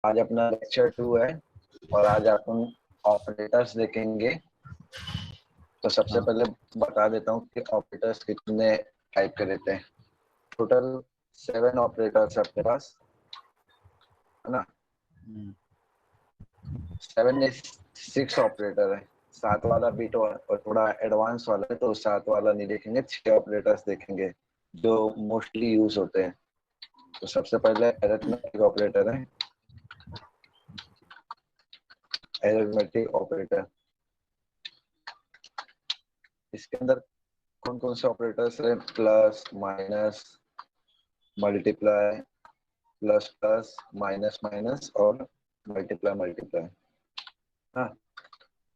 आज अपना लेक्चर 2 है और आज अपन ऑपरेटर्स देखेंगे। तो सबसे पहले बता देता हूँ कि ऑपरेटर्स कितने टाइप के रहते हैं। टोटल 7 ऑपरेटर्स है अपने पास, है ना। 7 में 6 ऑपरेटर है, 7 वाला बीट और थोड़ा एडवांस वाला है, तो 7 वाला नहीं देखेंगे, 6 ऑपरेटर्स देखेंगे जो मोस्टली यूज होते हैं। तो सबसे पहले अरिथमेटिक ऑपरेटर है, अरिथमेटिक ऑपरेटर। इसके अंदर कौन कौन से ऑपरेटर्स है? Plus, minus, multiply, plus plus, minus minus और मल्टीप्लाई मल्टीप्लाई। हाँ,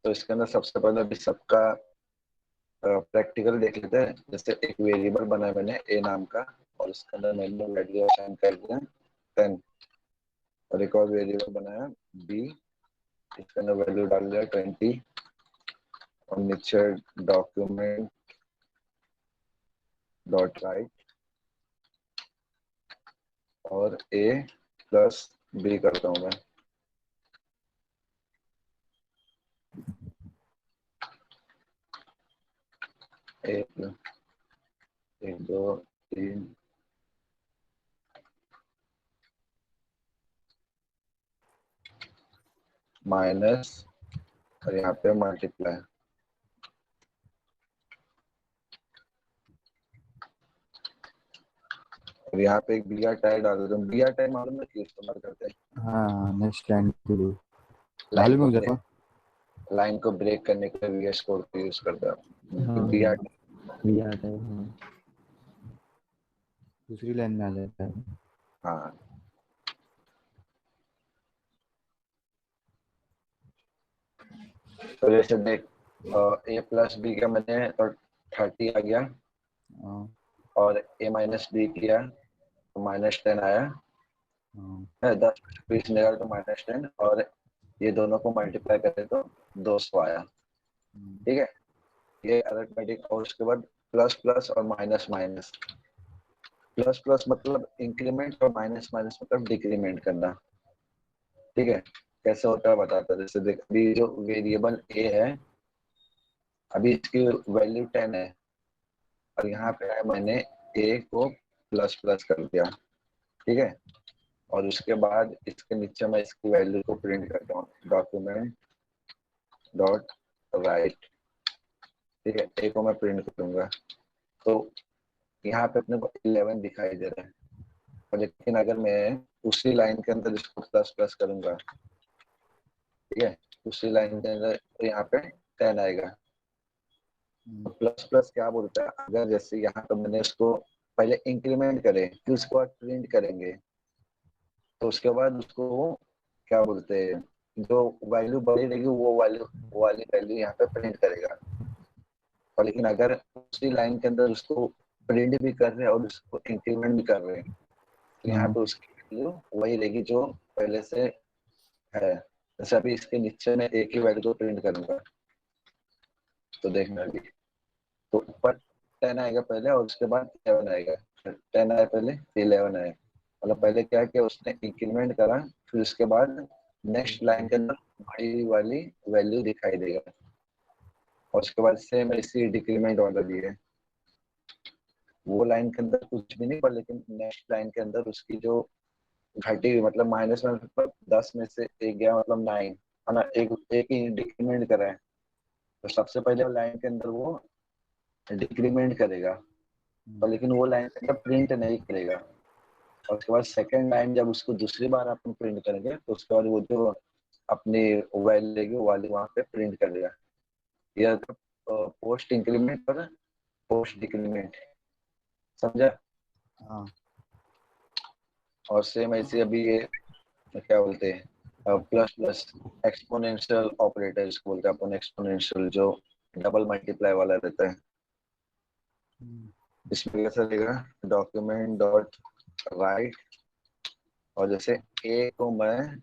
तो इसके अंदर सबसे पहले अभी सबका प्रैक्टिकल देख लेते हैं। जैसे एक वेरिएबल बना है मैंने ए नाम का, और उसके अंदर मैंने वैल्यू असाइन कर दिया 10, और एक और वेरिएबल बनाया बी, इसके अंदर वैल्यू डाल दिया 20, और नीचे डॉक्यूमेंट डॉट राइट और ए प्लस बी करता हूँ मैं। एक, एक, दो, तीन, माइनस, और यहाँ पे मल्टीप्लाई। और यहाँ पे एक बी आर टैग डाल देता हूँ। बी आर टैग मालूम है कि इस्तेमाल करते हैं हाँ, नेक्स्ट लाइन के लिए लाइन मालूम को है ब्रेक, मुझे। लाइन को ब्रेक करने के लिए वीएस कोड को यूज करते हैं। हाँ बी आर, भी आता है। हाँ, दूसरी लाइन में आ जाता है। हाँ। तो जैसे देख, ए प्लस बी का मैंने तो 30 आ गया, हाँ, और ए माइनस बी किया तो माइनस 10 आया हाँ, है। 10 20 निकाल तो माइनस 10, और ये दोनों को मल्टीप्लाई करें तो 200 आया। ठीक है, ये अरिथमेटिक। और उसके बाद प्लस प्लस और माइनस माइनस। प्लस प्लस मतलब इंक्रीमेंट, और माइनस माइनस मतलब डिक्रीमेंट करना। ठीक है, कैसे होता है बताता हूं। जैसे देख, अभी जो वेरिएबल ए है, अभी इसकी वैल्यू 10 है, और यहाँ पे है मैंने ए को प्लस प्लस कर दिया। ठीक है, और उसके बाद इसके नीचे मैं इसकी वैल्यू को प्रिंट करता हूँ, डॉक्यूमेंट डॉट राइट। ठीक है, ए को मैं प्रिंट करूंगा, तो यहाँ पे अपने को 11 दिखाई दे रहा है। और लेकिन अगर मैं उसी लाइन के अंदर इसको प्लस प्लस करूंगा, ठीक है, उसी लाइन के अंदर, तो यहाँ पे 10 आएगा। प्लस प्लस क्या बोलता है? अगर जैसे यहाँ पे मैंने उसको पहले इंक्रीमेंट करे, फिर उसके बाद प्रिंट करेंगे, तो उसके बाद उसको क्या बोलते हैं, जो वैल्यू बड़ी रहेगी वो वैल्यू, वो वाली वैल्यू यहाँ पे प्रिंट करेगा। और लेकिन अगर उसी लाइन के अंदर उसको प्रिंट भी कर रहे हैं और उसको इंक्रीमेंट भी कर रहे हैं, तो यहाँ हाँ, पे उसकी वैल्यू वही रहेगी जो पहले से है। जैसे अभी इसके नीचे में एक ही वैल्यू को प्रिंट करूंगा, तो देखना अभी, तो ऊपर 10 आएगा पहले, और उसके बाद 11 आएगा। 10 आया पहले, फिर 11 आया। मतलब पहले क्या किया उसने, इंक्रीमेंट करा, फिर उसके बाद नेक्स्ट लाइन के अंदर बड़ी वाली वैल्यू दिखाई देगा, और उसके बाद सेम ऐसी डिक्रीमेंट वाला भी है। वो लाइन के अंदर कुछ भी नहीं, पर लेकिन नेक्स्ट लाइन के अंदर उसकी जो घटी हुई, मतलब माइनस में, मतलब 10 में से एक गया, मतलब 9 है ना। एक एक ही डिक्रीमेंट करा है, तो सबसे पहले लाइन के अंदर वो डिक्रीमेंट करेगा, और लेकिन वो लाइन के अंदर प्रिंट नहीं करेगा। और उसके बाद सेकंड लाइन जब उसको दूसरी बार अपन प्रिंट करेंगे, तो उसके बाद वो जो अपनी वैल्यू लेगी वो वाली वहां पे प्रिंट करेगा। यह पोस्ट इंक्रीमेंट और पोस्ट डिक्रीमेंट, समझा। हाँ, और सेम ऐसे अभी ये क्या बोलते हैं, प्लस प्लस एक्सपोनेंशियल ऑपरेटर इसको बोलते हैं अपन, एक्सपोनेंशियल जो डबल मल्टीप्लाई वाला रहता है। इसमें कैसा रहेगा, डॉक्यूमेंट डॉट राइट, और जैसे ए को मैं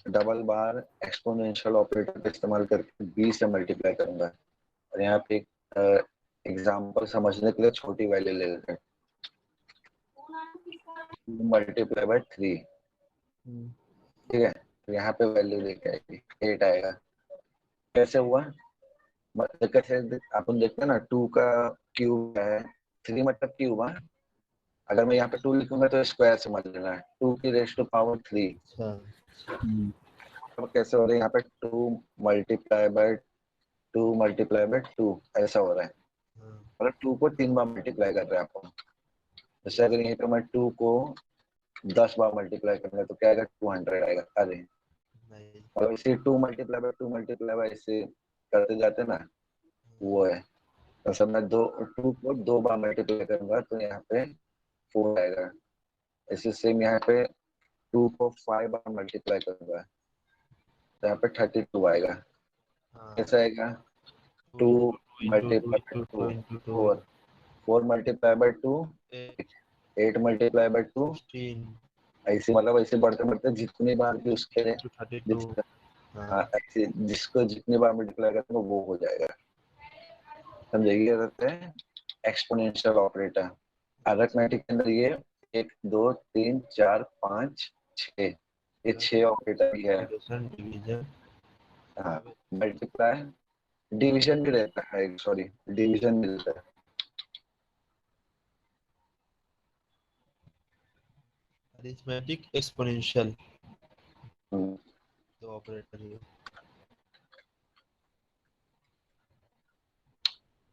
डबल बार एक्सपोनेंशियल ऑपरेटर का इस्तेमाल करके बी से मल्टीप्लाई करूंगा। और यहाँ पे एक एग्जाम्पल समझने के लिए छोटी वैल्यू ले लेते हैं, मल्टीप्लाई बाय 3। ठीक है, तो यहाँ पे वैल्यू लेके आएगी 8 आएगा। कैसे हुआ? कैसे अपन देखते हैं ना, 2 का क्यूब है, 3 मतलब क्यूब है। अगर मैं यहाँ पे 2 लिखूंगा तो स्क्वायर से मत लेना है, 2 की रेज़ टू पावर 3। अच्छा अब कैसे हो रहा है यहाँ पे, 2 मल्टीप्लाई बाय 2 मल्टीप्लाई बाय 2 ऐसा हो रहा है। हाँ, मतलब 2 को 3 बार मल्टीप्लाई कर रहे हैं अपन। जैसे अगर यहीं पे मैं 2 को 10 बार मल्टीप्लाई करूंगा तो क्या आएगा, 200 आएगा। अरे नहीं और इसे 2 मल्टीप्लाई बाय ऐसे करते जाते ना, वो है। तो सब मैं 2 को 2 बार मल्टीप्लाई करूंगा तो यहाँ पे 4 आएगा। इसी सेम यहाँ पे 2 को 5 बार मल्टीप्लाई करूंगा तो यहाँ पे 32 आएगा। हाँ कैसे आएगा, 2 multiply by 2 2 4, 4 multiply by 2 8 multiply by 2 16 ऐसे, मतलब ऐसे बढ़ते बढ़ते जितनी बार भी उसके to 32 जिस हाँ ऐसे जिसको जितनी बार मल्टीप्लाई करते हैं वो हो जाएगा। समझिए, ये रहते हैं एक्सपोनेंशियल ऑपरेटर। अरिथमेटिक के अंदर ये 1 2 3 4 5 6, ये 6 ऑपरेटर भी है। मल्टीप्लिकेशन डिवीजन हाँ, मल्टीप्लाई डिवीजन भी रहता है, सॉरी डिवीजन भी रहता है। अरिथमेटिक एक्सपोनेंशियल हम्म, दो ऑपरेटर है।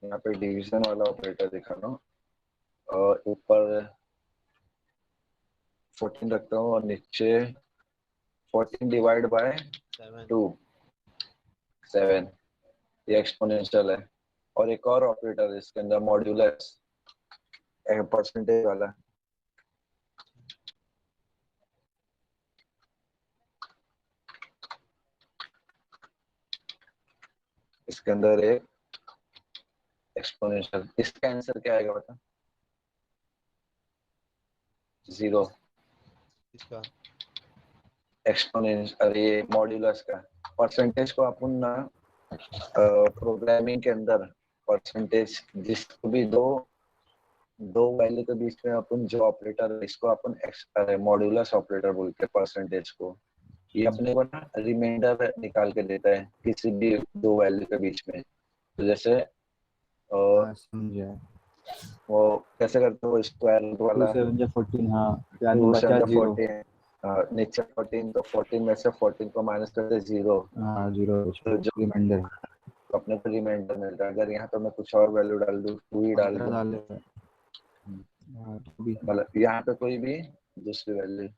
यहाँ पे डिवीजन वाला ऑपरेटर दिखा रहा हूँ, और ऊपर 14 रखता हूँ और नीचे 14 डिवाइड बाय 7 2 7, ये एक्सपोनेंशियल है। और एक और ऑपरेटर है इसके अंदर, मॉड्यूलस, परसेंटेज वाला। इसके अंदर एक एक्सपोनेंशियल, इसका आंसर क्या आएगा बता? 0। इसका एक्सपोनेंशियल, ये मॉड्यूलस का। परसेंटेज को अपन ना प्रोग्रामिंग के अंदर परसेंटेज, जिसको भी दो दो वैल्यू के बीच में अपन जो ऑपरेटर है इसको अपन मॉड्यूलस ऑपरेटर बोलते हैं परसेंटेज को। ये अपने को ना रिमाइंडर निकाल के देता है किसी भी दो वैल्यू के बीच में। तो जैसे हाँ समझा। वो कैसे करते हो, स्क्वायर रूट 2 वाला, 7 जा 14, हाँ यानी 2 बचा 7 जीरो। 14, नीचे 14, तो 14 में से 14 को माइनस करते 0, हाँ जीरो तो जो रिमाइंडर अपने को रिमाइंडर मिलता है। अगर यहाँ पे मैं कुछ और वैल्यू डाल दूँ, 2 ही डाल 15 दूँ, डाले। हाँ तो भी मतलब यहाँ पे कोई भी दूसरी वैल्यू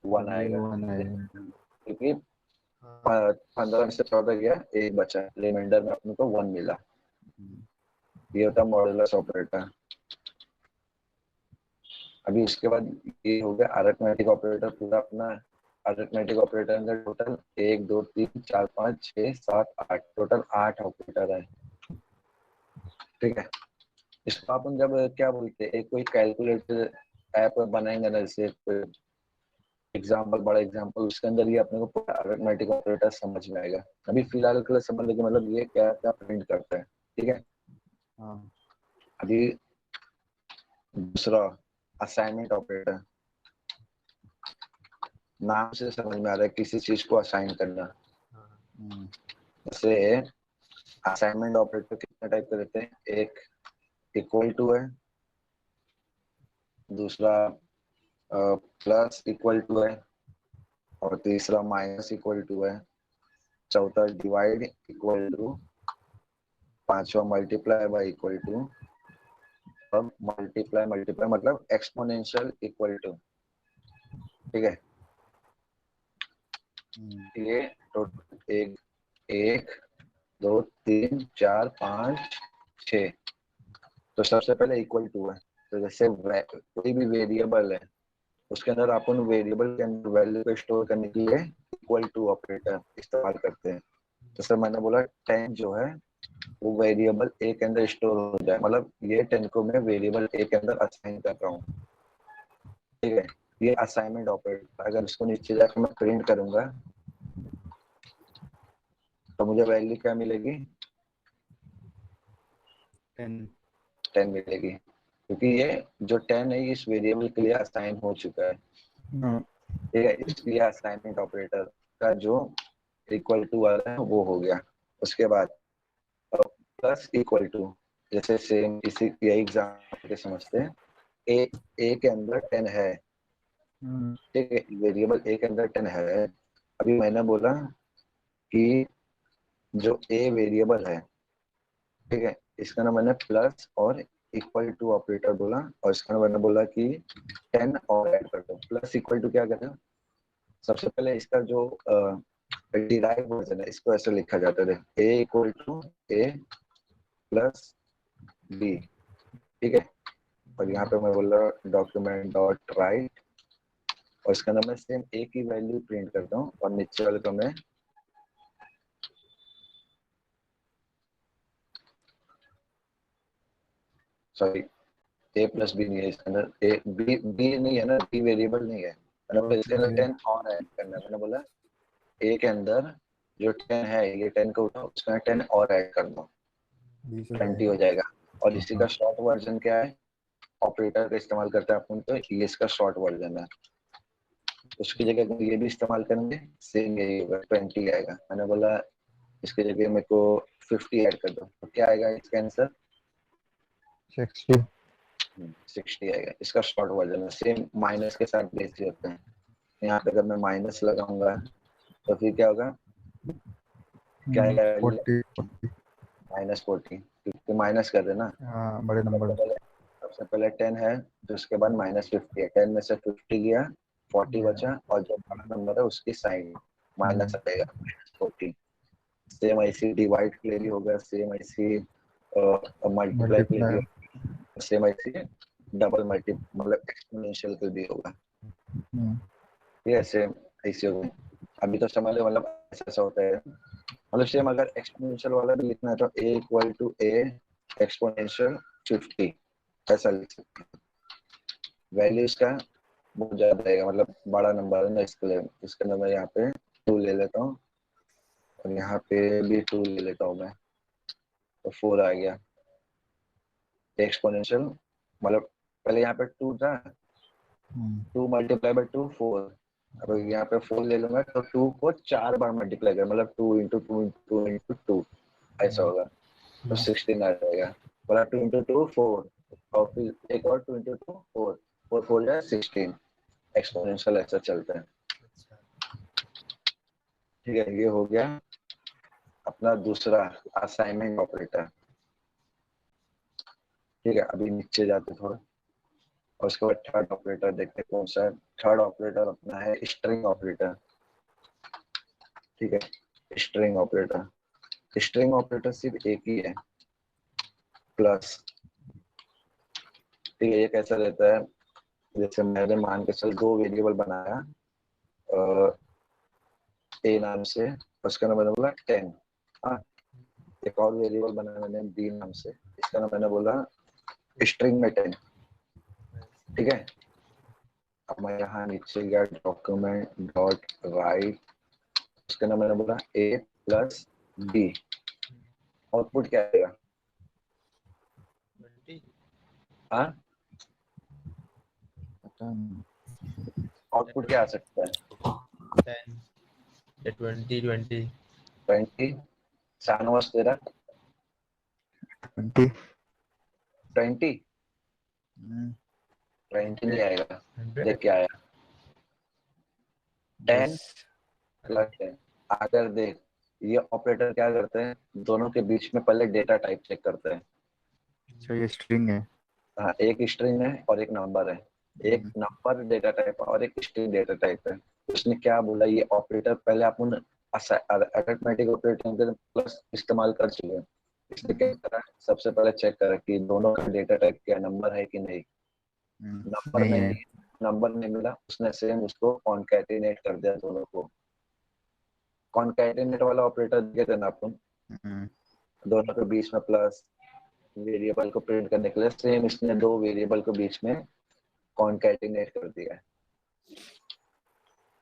1 ये आएगा, 1 है। क्योंकि हाँ 15 में से 14 गया, एक बचा, रिमाइंडर में अपने को 1 मिला। ये होता है मॉड्यूलस ऑपरेटर। अभी उसके बाद ये हो गया अरिथमेटिक ऑपरेटर पूरा अपना। अरिथमेटिक ऑपरेटर अंदर टोटल 1 2 3 4 5 6 7 8, टोटल 8 ऑपरेटर है। ठीक है, इसको अपन जब क्या बोलते हैं, एक कोई कैलकुलेटर ऐप बनाएंगे ना, जैसे कोई एग्जाम्पल, बड़ा एग्जाम्पल, उसके अंदर ये अपने को पूरा अरिथमेटिक ऑपरेटर समझ में आएगा। अभी फिलहाल के लिए समझ लीजिए, मतलब ये क्या क्या प्रिंट करता है। ठीक है, हाँ अभी दूसरा असाइनमेंट ऑपरेटर, नाम से समझ में आ रहा है किसी चीज को असाइन करना। हाँ जैसे असाइनमेंट ऑपरेटर कितने टाइप के रहते हैं, एक इक्वल टू है, दूसरा प्लस इक्वल टू है, और तीसरा माइनस इक्वल टू है, चौथा डिवाइड इक्वल टू, पांचवा मल्टीप्लाई बाय इक्वल टू, अब मल्टीप्लाई मल्टीप्लाई मतलब एक्सपोनेंशियल इक्वल टू। ठीक है, ये टोटल एक एक 2 3 4 5 6, तो सबसे पहले इक्वल टू है। तो जैसे कोई भी वेरिएबल है, उसके अंदर अपन वेरिएबल के अंदर वैल्यू को स्टोर करने के लिए इक्वल टू ऑपरेटर इस्तेमाल करते हैं। जैसे मैंने बोला 10 जो है वो वेरिएबल ए के अंदर स्टोर हो जाए, मतलब ये 10 को मैं वेरिएबल ए के अंदर असाइन कर रहा हूँ। ठीक है, ये असाइनमेंट ऑपरेटर। अगर इसको नीचे जाकर मैं प्रिंट करूंगा तो मुझे वैल्यू क्या मिलेगी, 10। 10 मिलेगी, क्योंकि ये जो 10 है इस वेरिएबल के लिए असाइन हो चुका है। हाँ ठीक है, इसलिए असाइनमेंट ऑपरेटर का जो इक्वल टू वाला है वो हो गया। उसके बाद प्लस इक्वल टू, जैसे सेम इसी यही एग्जाम्पल के समझते हैं। ए ए के अंदर 10 है, ठीक है, वेरिएबल ए के अंदर 10 है। अभी मैंने बोला कि जो ए वेरिएबल है, ठीक है, इसका ना मैंने प्लस और इक्वल टू ऑपरेटर बोला, और इसका ना मैंने बोला कि 10 और ऐड कर दो। प्लस इक्वल टू क्या कहते हैं, सबसे पहले इसका जो डिराइव वर्जन है इसको ऐसे लिखा जाता है, A equal to A plus B, ठीक है। और यहाँ पे मैं बोल रहा डॉक्यूमेंट डॉट राइट, और इसका अंदर मैं सेम ए की वैल्यू प्रिंट करता हूँ, और नीचे वाले को मैं सॉरी ए प्लस बी नहीं है इसके अंदर, ए बी बी नहीं है ना, बी वेरिएबल नहीं है। मैंने बोला इसके अंदर 10 और ऐड करना है। मैंने बोला ए के अंदर जो 10 है, ये 10 को उठाओ, उसका 10 और ऐड कर दो, 20 हो जाएगा। और इसी का शॉर्ट वर्जन क्या है, ऑपरेटर का इस्तेमाल करते हैं अपन, तो ये इसका शॉर्ट वर्जन है। उसकी जगह अगर ये भी इस्तेमाल करेंगे सेम यही होगा, 20 आएगा। मैंने बोला इसकी जगह मेरे को 50 ऐड कर दो, तो क्या आएगा इसका आंसर, 60। 60 आएगा। इसका शॉर्ट वर्जन है, सेम माइनस के साथ बेस होते हैं। यहाँ पे अगर मैं माइनस लगाऊंगा तो फिर क्या होगा, क्या आएगा, 40। -40, क्योंकि माइनस कर देना। हाँ, बड़े नंबर। सबसे पहले 10 है, तो उसके बाद -50 है, 10 में से 50 गया, 40 बचा, और जो बड़ा नंबर है उसकी साइन माइनस आएगा, -40। सेम ऐसी डिवाइड के लिए भी होगा, सेम ऐसी मल्टीप्लाई के लिए भी मल्टीप्लाई। होगा, सेम ऐसी डबल मल्टी मतलब एक्सपोनेंशियल के भी होगा। ये सेम ऐसे होगा। अभी तो समझ लो, मतलब ऐसा होता है, मतलब सेम अगर एक्सपोनेंशियल वाला भी लिखना है तो a equal to a exponential 50 ऐसा लिख सकते हैं। वैल्यू इसका बहुत ज्यादा आएगा, मतलब बड़ा नंबर है ना, इसके लिए इसके अंदर मैं यहाँ पे 2 ले लेता हूँ, और यहाँ पे भी 2 ले लेता हूँ मैं, तो 4 आ गया एक्सपोनेंशियल। मतलब पहले यहाँ पे 2 था, 2 मल्टीप्लाई बाय 2 4। अब यहाँ पे 4 ले लूंगा तो 2 को 4 बार मल्टीप्लाई कर, मतलब 2 इंटू 2 इंटू 2 इंटू 2 ऐसा होगा, तो 16 आ जाएगा। बोला 2 इंटू 2 4, और फिर एक और 2 इंटू 2 4, 4 4 जाए 16। एक्सपोनेंशियल ऐसा चलता है, ठीक है। ये हो गया अपना दूसरा असाइनमेंट ऑपरेटर, ठीक है। अभी नीचे जाते थोड़ा, और उसके बाद थर्ड ऑपरेटर देखते कौन सा है। थर्ड ऑपरेटर अपना है स्ट्रिंग ऑपरेटर, ठीक है। स्ट्रिंग ऑपरेटर, स्ट्रिंग ऑपरेटर सिर्फ एक ही है, प्लस, ठीक है। ये कैसा रहता है, जैसे मैंने मान के चल 2 वेरिएबल बनाया ए नाम से, उसका नाम मैंने बोला 10। हाँ, एक और वेरिएबल बनाया मैंने बी नाम से, इसका नाम मैंने बोला स्ट्रिंग में 10, ठीक है। अब मैं यहाँ नीचे गया डॉक्यूमेंट डॉट राइट, उसका नाम मैंने बोला ए प्लस बी। आउटपुट क्या आएगा, 20 हाँ, आउटपुट क्या आ सकता है, 10 या 20 20 20। शानवास तेरा 20। 20 20 नहीं आएगा, 100 देख क्या आया, 10 10। प्लस 10। अगर देख, ये ऑपरेटर क्या करते हैं, दोनों के बीच में पहले डेटा टाइप चेक करते हैं। अच्छा, ये स्ट्रिंग है। हाँ, एक स्ट्रिंग है और एक नंबर है, एक नंबर डेटा टाइप और एक स्ट्रिंग डेटा टाइप है। उसने क्या बोला, ये ऑपरेटर पहले अपन अरिथमेटिक ऑपरेटर के प्लस इस्तेमाल कर चुके हैं। इसने क्या करा, सबसे पहले चेक करा कि दोनों का डेटा टाइप क्या नंबर है कि नहीं। नंबर नहीं है। नहीं, नंबर नहीं मिला, उसने सेम उसको कॉन्कैटिनेट कर दिया दोनों को। कॉन्कैटिनेट वाला ऑपरेटर देखे थे ना अपन, दोनों के बीच में प्लस, वेरिएबल को प्रिंट करने के लिए, सेम इसने 2 वेरिएबल को बीच में कॉन्कैटिनेट कर दिया है,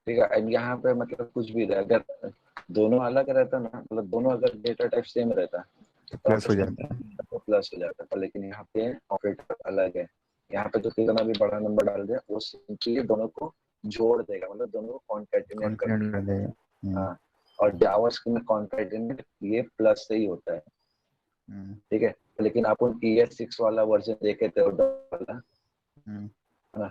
ठीक है। अब यहाँ पे मतलब कुछ भी रहे, अगर दोनों अलग रहता ना, मतलब दोनों अगर डेटा टाइप सेम रहता तो तो प्लस हो जाता है। तो प्लस हो जाता था, लेकिन यहाँ पे ऑपरेटर अलग है। यहाँ पे तो कितना भी बड़ा नंबर डाल दिया, वो सिंपली दोनों को जोड़ देगा, मतलब दोनों को कॉन्केटिनेट कर कॉन्फिडेंट कर देगा। हाँ, और जावास्क्रिप्ट में कॉन्केटिनेट ये प्लस से ही होता है, ठीक है। लेकिन आप उन ES6 वाला वर्जन देखे थे वाला, है ना,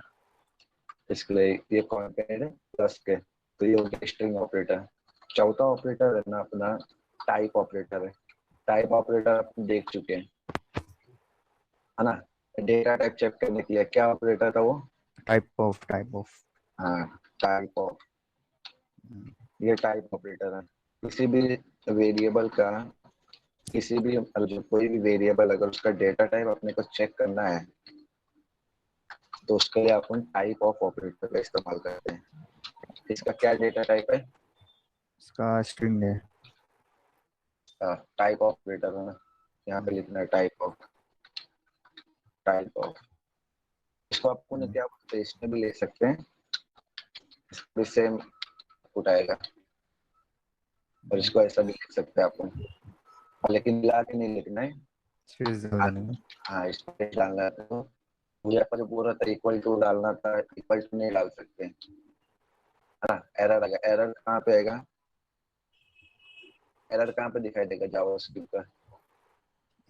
इसके लिए ये कॉन्केटिनेट है प्लस के, तो ये हो गया स्ट्रिंग ऑपरेटर। चौथा ऑपरेटर है ना अपना टाइप ऑपरेटर है। टाइप ऑपरेटर आप देख चुके हैं, है ना, डेटा टाइप चेक करने के लिए क्या ऑपरेटर था वो? टाइप ऑफ हाँ, टाइप ऑफ, ये टाइप ऑपरेटर है। किसी भी वेरिएबल का, किसी भी मतलब कोई भी वेरिएबल अगर उसका डेटा टाइप अपने को चेक करना है तो उसके लिए अपन टाइप ऑफ ऑपरेटर का इस्तेमाल करते हैं। इसका क्या डेटा टाइप है? इसका स्ट्रिंग है। टाइप ऑपरेटर है ना, यहाँ पे लिखना है टाइप ऑफ, टाइप ऑफ। इसको आपको क्या बोलते हैं, इसमें भी ले सकते हैं, इसमें सेम उठाएगा, और इसको ऐसा भी लिख सकते हैं अपन, लेकिन मिला के नहीं लिखना है। स्पेस डालने में। हाँ, स्पेस डालना है तो मुझे पर पूरा था इक्वल टू डालना था, इक्वल टू नहीं डाल सकते, है ना। एरर आएगा, एरर कहाँ पे आएगा? एरर कहाँ पे दिखाई देगा जावास्क्रिप्ट का?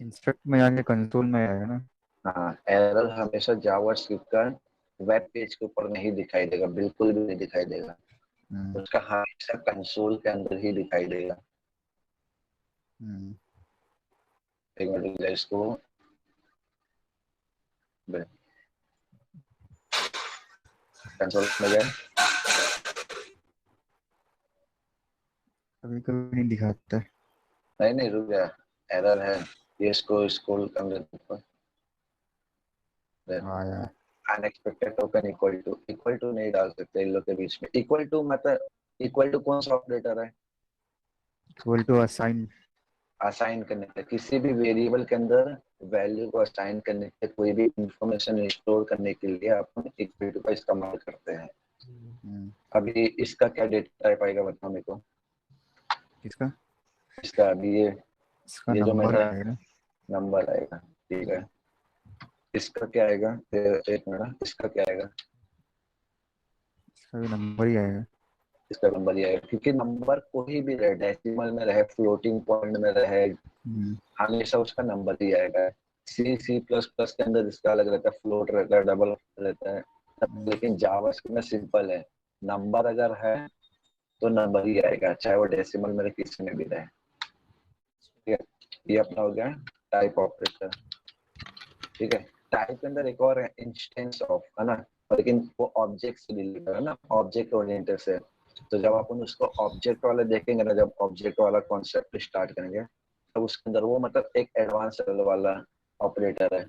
इंस्ट्रक्ट में जाके कंसोल में आएगा ना। हाँ, एरर हमेशा जावास्क्रिप्ट का वेब पेज के ऊपर नहीं दिखाई देगा, बिल्कुल भी नहीं दिखाई देगा, उसका हमेशा कंसोल के अंदर ही दिखाई देगा। एक मिनट इसको, कंसोल में गए, कभी कभी नहीं दिखाता है। नहीं नहीं रुक गया, एरर है ये, इसको स्क्रॉल कर लेते ऊपर, हाँ यार, अनएक्सपेक्टेड टोकन इक्वल टू नहीं डाल सकते इन लोग के बीच में। इक्वल टू मतलब इक्वल टू कौन सा ऑपरेटर है? Equal to assign. असाइन करने के, किसी भी वेरिएबल के अंदर वैल्यू को असाइन करने के, कोई भी इंफॉर्मेशन स्टोर करने के लिए अपन इक्वल टू का इस्तेमाल करते हैं। अभी इसका क्या डेटा टाइप आएगा बताओ मेरे को? किसका? इसका अभी इसका ये जो नंबर मेरा है ना। नंबर आएगा, ठीक है। इसका क्या आएगा? एक मिनट, इसका क्या आएगा? इसका भी नंबर ही आएगा। इसका नंबर ही आएगा, क्योंकि नंबर कोई भी रहे, डेसिमल में रहे, फ्लोटिंग पॉइंट में रहे, हमेशा उसका नंबर ही आएगा। C++ के अंदर इसका अलग रहता है, फ्लोट रहता है, डबल रहता है, लेकिन जावास्क्रिप्ट में सिंपल है, नंबर अगर है तो नंबर ही आएगा, चाहे वो डेसिमल में किसी में भी रहे, ठीक है। ये अपना हो गया टाइप ऑपरेटर, ठीक है। टाइप के अंदर एक और है इंस्टेंस ऑफ, है ना, लेकिन वो ऑब्जेक्ट से रिलेटेड है ना, ऑब्जेक्ट ओरिएंटेड से। तो जब अपन उसको ऑब्जेक्ट वाला देखेंगे ना, जब ऑब्जेक्ट वाला कॉन्सेप्ट स्टार्ट करेंगे तब उसके अंदर वो मतलब एक एडवांस लेवल वाला ऑपरेटर है,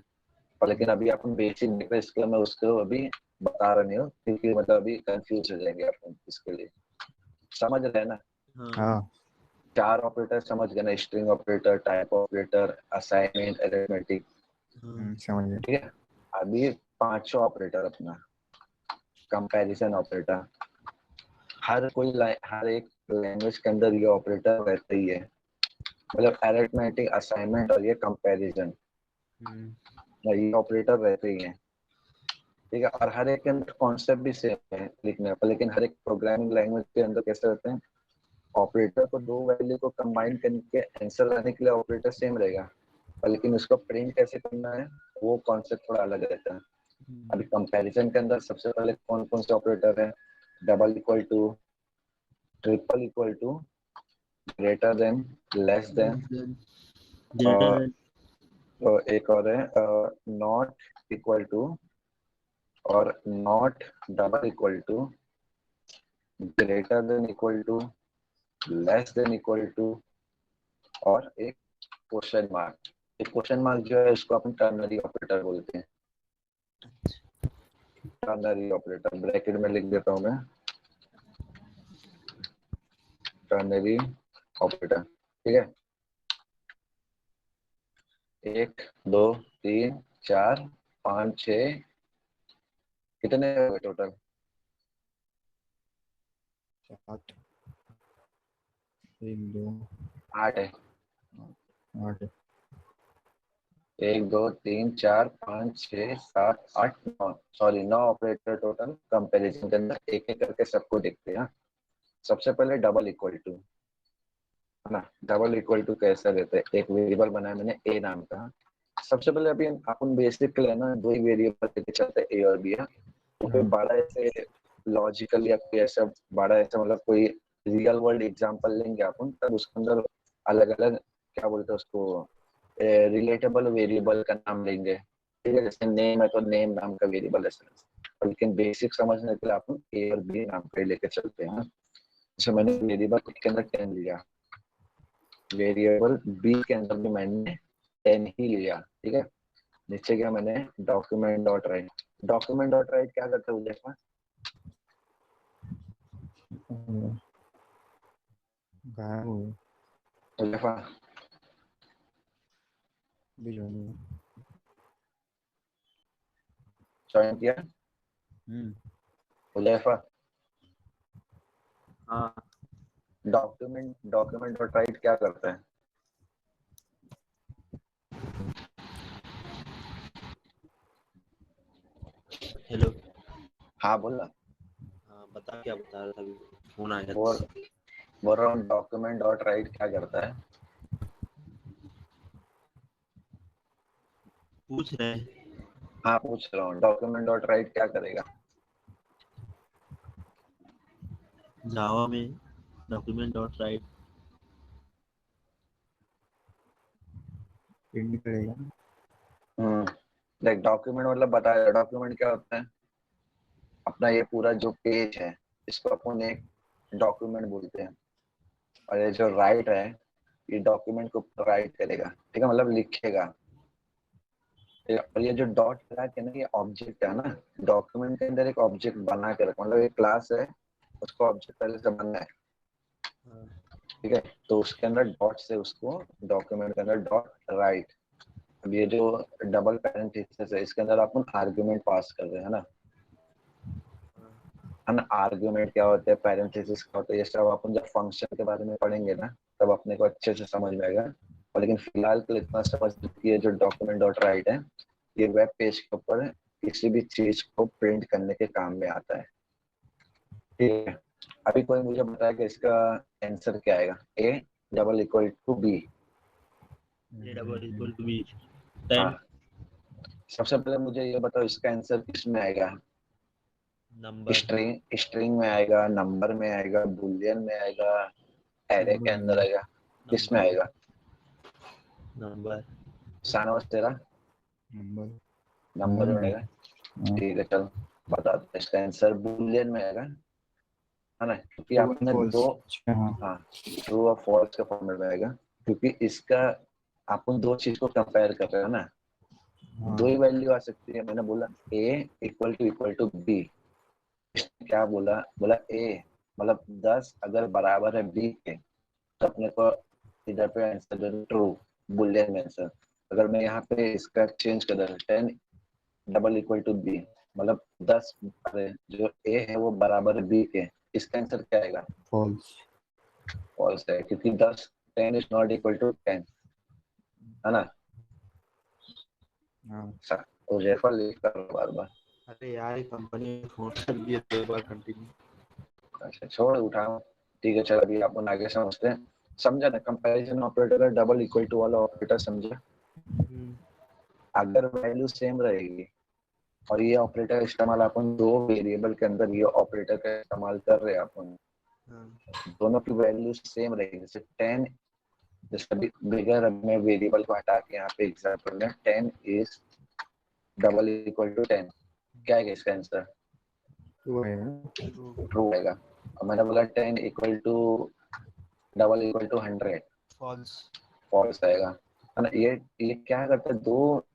और लेकिन अभी अपन बेसिक देख रहे हैं, इसके लिए मैं उसको अभी बता रहा नहीं हूँ, क्योंकि मतलब अभी कंफ्यूज हो जाएंगे अपन इसके लिए। समझ रहे हैं ना? हाँ। चार ऑपरेटर समझ गए ना, string operator, type operator, assignment, arithmetic, समझ गया। ठीक है। अभी पांचों ऑपरेटर अपना, कंपैरिजन ऑपरेटर, हर एक लैंग्वेज के अंदर ये ऑपरेटर रहता ही है, मतलब अरिथमेटिक, असाइनमेंट और ये कंपैरिजन, ये ऑपरेटर रहते ही हैं, ठीक है। और हर एक के अंदर कॉन्सेप्ट भी सेम है लिखने पर, लेकिन हर एक प्रोग्रामिंग लैंग्वेज के अंदर कैसे रहते हैं, ऑपरेटर को दो वैल्यू को कंबाइन करके आंसर लाने के लिए ऑपरेटर सेम रहेगा, और लेकिन उसको प्रिंट कैसे करना है वो कॉन्सेप्ट थोड़ा अलग रहता है। अभी कंपैरिजन के अंदर सबसे पहले कौन कौन से ऑपरेटर है? Double equal to, triple equal to, greater than, less than, और एक और है नॉट इक्वल टू, और not double equal to, greater than equal to, less than equal to, और एक क्वेश्चन मार्क। एक क्वेश्चन मार्क जो है उसको अपन टर्नरी ऑपरेटर बोलते हैं, टर्नरी ऑपरेटर ब्रैकेट में लिख देता हूँ मैं, टर्नरी ऑपरेटर, ठीक है। एक, दो, तीन, चार, पाँच, छः, कितने हो गए टोटल? 7 1 2 आठ है। 8। एक दो तीन चार पाँच छः सात आठ नौ, सॉरी 9 ऑपरेटर टोटल कंपैरिजन के अंदर एक एक करके सबको देखते हैं। सबसे पहले डबल इक्वल टू, है ना। डबल इक्वल टू कैसा रहता है, एक वेरिएबल बनाया मैंने ए नाम का। सबसे पहले अभी अपन बेसिक लेना, दो ही वेरिएबल लेके चलते हैं, ए और बी। तो कोई बड़ा ऐसे लॉजिकल या कोई ऐसा बड़ा ऐसा मतलब कोई रियल वर्ल्ड एग्जांपल लेंगे अपन, तब उसके अंदर अलग अलग क्या बोलते हैं उसको, रिलेटेबल वेरिएबल का नाम लेंगे। ठीक है, जैसे नेम है तो नेम नाम का वेरिएबल है, लेकिन बेसिक समझने के लिए अपन ए और बी नाम का लेके चलते हैं। जैसे मैंने वेरिएबल के अंदर 10 लिया, वेरिएबल बी के अंदर भी मैंने 10 ही लिया। ठीक है, नीचे गया मैंने document dot right. Document dot right क्या करते हैं देखा, गायब हो गया। उल्लेफा भी जो नहीं। ज्वाइन किया उल्लेफा। हाँ डॉक्यूमेंट डॉट राइट क्या करता है? हेलो। हाँ बोल ना। हाँ बता, क्या बता रहा था अभी, फोन आया बोल था। बोल रहा हूँ डॉक्यूमेंट डॉट राइट क्या करता है? पूछ रहे हैं। हाँ पूछ रहा हूँ, डॉक्यूमेंट डॉट राइट क्या करेगा? जावा में डॉक्यूमेंट डॉट राइट प्रिंट करेगा। देख डॉक्यूमेंट मतलब बताया, डॉक्यूमेंट क्या होता है? अपना ये पूरा जो पेज है, इसको अपन एक डॉक्यूमेंट बोलते हैं। और ये जो राइट है, ये डॉक्यूमेंट को राइट करेगा, ठीक है, मतलब लिखेगा। और ये जो डॉट लगा के ना, ये ऑब्जेक्ट है ना, डॉक्यूमेंट के अंदर एक ऑब्जेक्ट बना के रखो, मतलब एक क्लास है, उसको ऑब्जेक्ट पहले से बनना है। ठीक है, तो उसके अंदर डॉट से उसको डॉक्यूमेंट के अंदर डॉट राइट। अब ये जो डबल पैरेंथेसिस है, इसके अंदर अपन आर्गुमेंट पास कर रहे हैं ना। आर्गुमेंट क्या होता है, पैरेंथेसिस क्या होता है, ये सब अपन जब फंक्शन के बारे में पढ़ेंगे ना, तब अपने को अच्छे से समझ में आएगा। और लेकिन फिलहाल के लिए इतना समझ लीजिए, जो डॉक्यूमेंट डॉट राइट है, ये वेब पेज के ऊपर किसी भी चीज को प्रिंट करने के काम में आता है। ठीक है, अभी कोई मुझे बताया कि इसका आंसर क्या आएगा, A double equal to B. A double equal to B हाँ, 10 सबसे पहले मुझे ये बताओ इसका आंसर किस में आएगा? नंबर स्ट्रिंग में आएगा, नंबर में आएगा, बुलियन में आएगा, एरे के अंदर आएगा, किस में नंबर आएगा? नंबर शानवाज तेरा नंबर। नंबर में आएगा। हाँ। ठीक है चल, बता दो इसका आंसर बुलियन में आएगा, है ना, क्योंकि ट्रू एंड आपने फॉल्स। दो, हाँ। हाँ ट्रू और फॉल्स के फॉर्मेट में आएगा, क्योंकि इसका अपन दो चीज को कंपेयर कर रहे हैं ना। दो ही वैल्यू आ सकती है, मैंने बोला ए इक्वल टू बी, क्या बोला, बोला ए मतलब 10 अगर बराबर है बी के, तो अपने को इधर पे आंसर दे दो ट्रू, बुलियन में आंसर। अगर मैं यहाँ पे इसका चेंज कर दूं 10 डबल इक्वल टू बी, मतलब 10, अरे जो ए है वो बराबर है बी के, इसका आंसर क्या आएगा? फॉल्स। फॉल्स है, क्योंकि 10 इज नॉट इक्वल टू 10, है ना। हाँ। तो रेफर लिख कर बार बार। अरे यार कंपनी फोन कर दिए तो एक बार कंटिन्यू। अच्छा छोड़ उठाओ, ठीक है चल, अभी अपन आगे समझते हैं। समझा ना comparison operator, double equal to वाला ऑपरेटर समझा। अगर वैल्यू सेम रहेगी, और ये ऑपरेटर इस्तेमाल अपन दो वेरिएबल के अंदर ये ऑपरेटर का इस्तेमाल कर रहे हैं अपन, दोनों की वैल्यू सेम रहेगी। जैसे 10, जैसे बिगर में वेरिएबल को हटा के यहाँ पे एग्जांपल में 10 इज डबल इक्वल टू 10, क्या है इसका आंसर? ट्रू है। ट्रू रहेगा। और मैंने बोला 10 equal to double equal to 100, false. False आएगा, है ना। ये क्या करता है, दो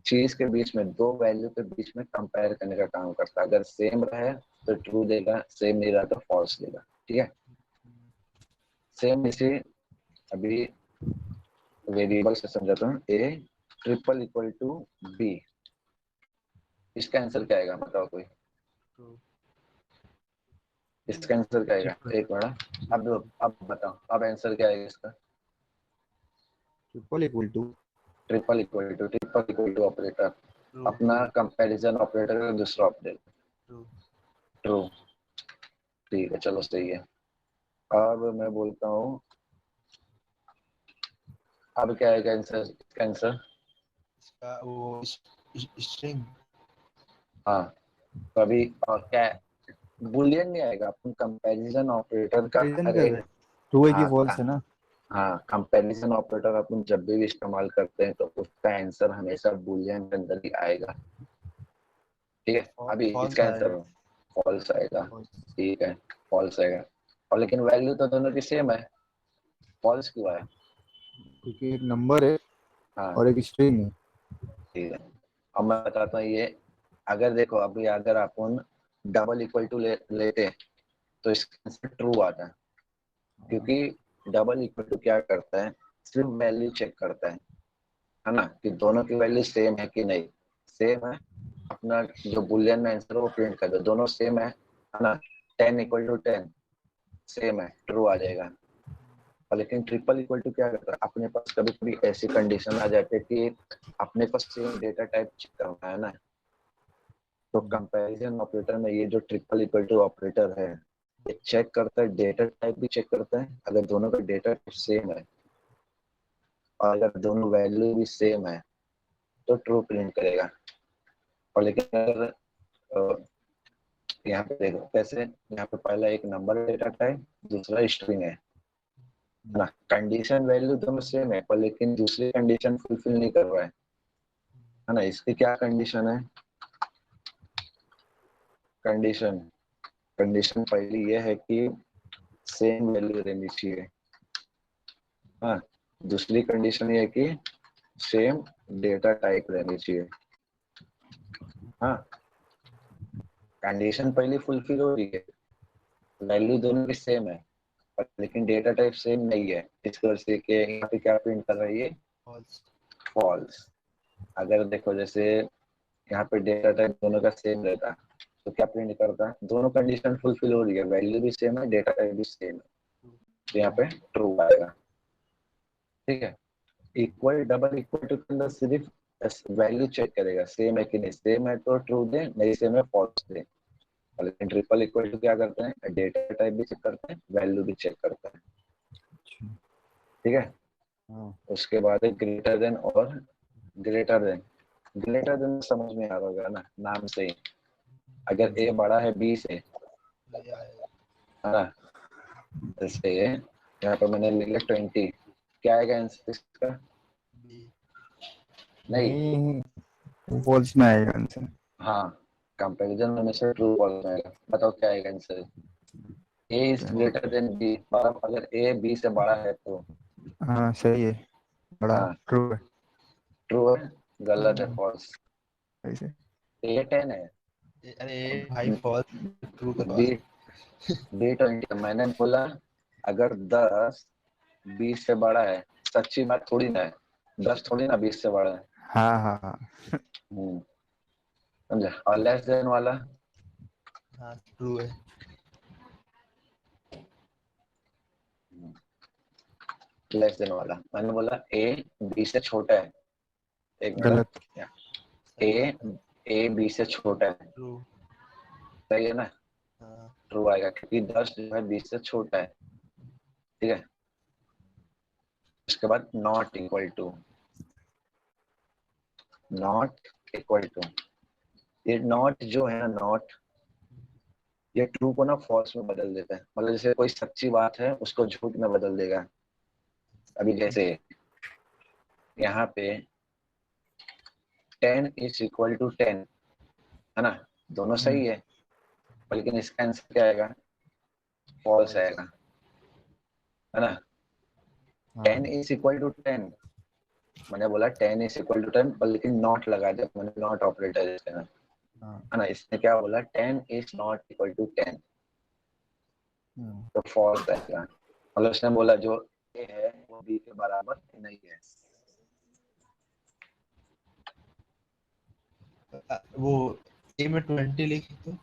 चीज के बीच में, दो वैल्यू के बीच में कंपेयर करने का काम करता है। अगर सेम रहे तो ट्रू देगा, सेम नहीं रहा तो फॉल्स देगा। ठीक है, सेम इसे अभी वेरिएबल से समझाता हूँ। A triple equal to B, इसका आंसर क्या आएगा बताओ कोई? इसका आंसर क्या आएगा, एक मिनट, अब बताओ, अब आंसर क्या आएगा इसका? Triple equal to triple equal to operator, अपना कंपैरिजन ऑपरेटर का दूसरा ऑपरेटर ट्रू। ठीक है, चलो सही है। अब मैं बोलता हूँ, अब क्या है आंसर? आंसर इसका वो स्ट्रिंग हाँ, तो अभी क्या बुलियन नहीं आएगा, अपन कंपैरिजन ऑपरेटर का कंपैरिजन हर कर रहे एक। हैं, ट्रू है कि हाँ फॉल्स है ना। हाँ, कंपैरिजन ऑपरेटर अपन जब भी इस्तेमाल करते हैं तो उसका आंसर हमेशा बुलियन के अंदर ही आएगा। ठीक है, अभी फॉल्स इसका आएगा। आंसर फॉल्स आएगा। false। ठीक है, फॉल्स आएगा। और लेकिन वैल्यू तो दोनों की सेम है, फॉल्स क्यों आया? क्योंकि एक नंबर है हाँ और एक स्ट्रिंग है। ठीक है, अब मैं बताता हूँ ये। अगर देखो अभी अगर अपन डबल इक्वल टू लेते तो इसका आंसर ट्रू आता है, क्योंकि डबल इक्वल टू क्या करता है, सिर्फ वैल्यू चेक करता है ना, कि दोनों की वैल्यू सेम है कि नहीं। सेम है, अपना जो बुलियन में आंसर वो प्रिंट कर दो, दोनों सेम है ना। 10 इक्वल टू 10 सेम है, ट्रू आ जाएगा। और लेकिन ट्रिपल इक्वल टू क्या करता है, अपने पास कभी कभी ऐसी कंडीशन आ जाती है कि अपने पास सेम डेटा टाइप चेक करना है ना, तो कंपैरिजन ऑपरेटर में ये जो ट्रिपल इक्वल टू ऑपरेटर है, ये चेक करता है, डेटा टाइप भी चेक करता है। अगर दोनों का डेटा टाइप सेम है और अगर दोनों वैल्यू भी सेम है तो ट्रू प्रिंट करेगा। और लेकिन अगर यहाँ पे देखो कैसे, यहाँ पे पहला एक नंबर डेटा टाइप, दूसरा स्ट्रिंग है ना। कंडीशन वैल्यू दोनों सेम है, पर लेकिन दूसरी कंडीशन फुलफिल नहीं कर रहा है ना। इसकी क्या कंडीशन है? कंडीशन कंडीशन पहली ये है कि सेम वैल्यू रहनी चाहिए। हाँ, दूसरी कंडीशन ये है कि सेम डेटा टाइप रहनी चाहिए। हाँ, कंडीशन पहली फुलफिल हो रही है, वैल्यू दोनों की सेम है, पर लेकिन डेटा टाइप सेम नहीं है। इस वजह से कि यहाँ पे क्या प्रिंट कर रही है? फॉल्स। फॉल्स। अगर देखो जैसे यहाँ पे डेटा टाइप दोनों का सेम रहता तो क्या प्रिंट करता? दोनों कंडीशन फुलफिल हो रही है, वैल्यू भी सेम है, डेटा टाइप भी सेम है, तो यहाँ पे ट्रू आएगा। ठीक है, इक्वल डबल इक्वल टू के अंदर सिर्फ वैल्यू चेक करेगा सेम है कि नहीं, सेम है तो ट्रू दे, नहीं सेम है फॉल्स दे। लेकिन ट्रिपल इक्वल टू क्या करते हैं, डेटा टाइप भी चेक करते हैं, वैल्यू भी चेक करते हैं। ठीक है, हाँ। उसके बाद है ग्रेटर देन और ग्रेटर देन। ग्रेटर देन समझ में आ रहा होगा ना नाम से ही, अगर ए बड़ा है बी से, है ना। जैसे यहाँ पर मैंने लिखा 20, क्या आएगा आंसर इसका? नहीं, नहीं, फॉल्स में आएगा आंसर। हाँ, कंपैरिजन में से ट्रू फॉल्स आएगा। बताओ क्या आएगा answer? A is greater than B, मतलब अगर ए बी से बड़ा है तो। हाँ सही है, बड़ा हाँ, ट्रू है। ट्रू है, गलत है, फॉल्स। ऐसे ए 10 है, अरे भाई फॉल्स ट्रू करवा। B B 20। मैंने बोला अगर 10 20 से बड़ा है, सच्ची बात थोड़ी ना है, 10 थोड़ी ना 20 से बड़ा है। हाँ हाँ हाँ। हम्म, समझा। और लेस देन वाला? हाँ ट्रू है। लेस देन वाला मैंने बोला ए बी से छोटा है। एक गलत। मिनट, ए ए बी से छोटा है, ट्रू। सही है ना। हाँ। ट्रू आएगा क्योंकि 10 जो है 20 से छोटा है। ठीक है, उसके बाद not equal to, not equal to, ये नॉट जो है ना, नॉट ये ट्रू को ना फॉल्स में बदल देता है। मतलब जैसे कोई सच्ची बात है उसको झूठ में बदल देगा। अभी जैसे यहाँ पे 10 इज इक्वल टू 10, है ना, दोनों सही है, लेकिन इसका आंसर क्या आएगा? False false. आएगा, है ना। हाँ 10 इज इक्वल टू 10, मैंने बोला 10 इज इक्वल टू 10, पर लेकिन नॉट लगा दिया मैंने, नॉट ऑपरेटर है हाँ ना। इसने क्या बोला? 10 इज नॉट इक्वल टू 10, हाँ। तो फॉल्स आएगा। मतलब उसने बोला जो ए है वो बी के बराबर नहीं है। वो ए में 20 लिखी तो।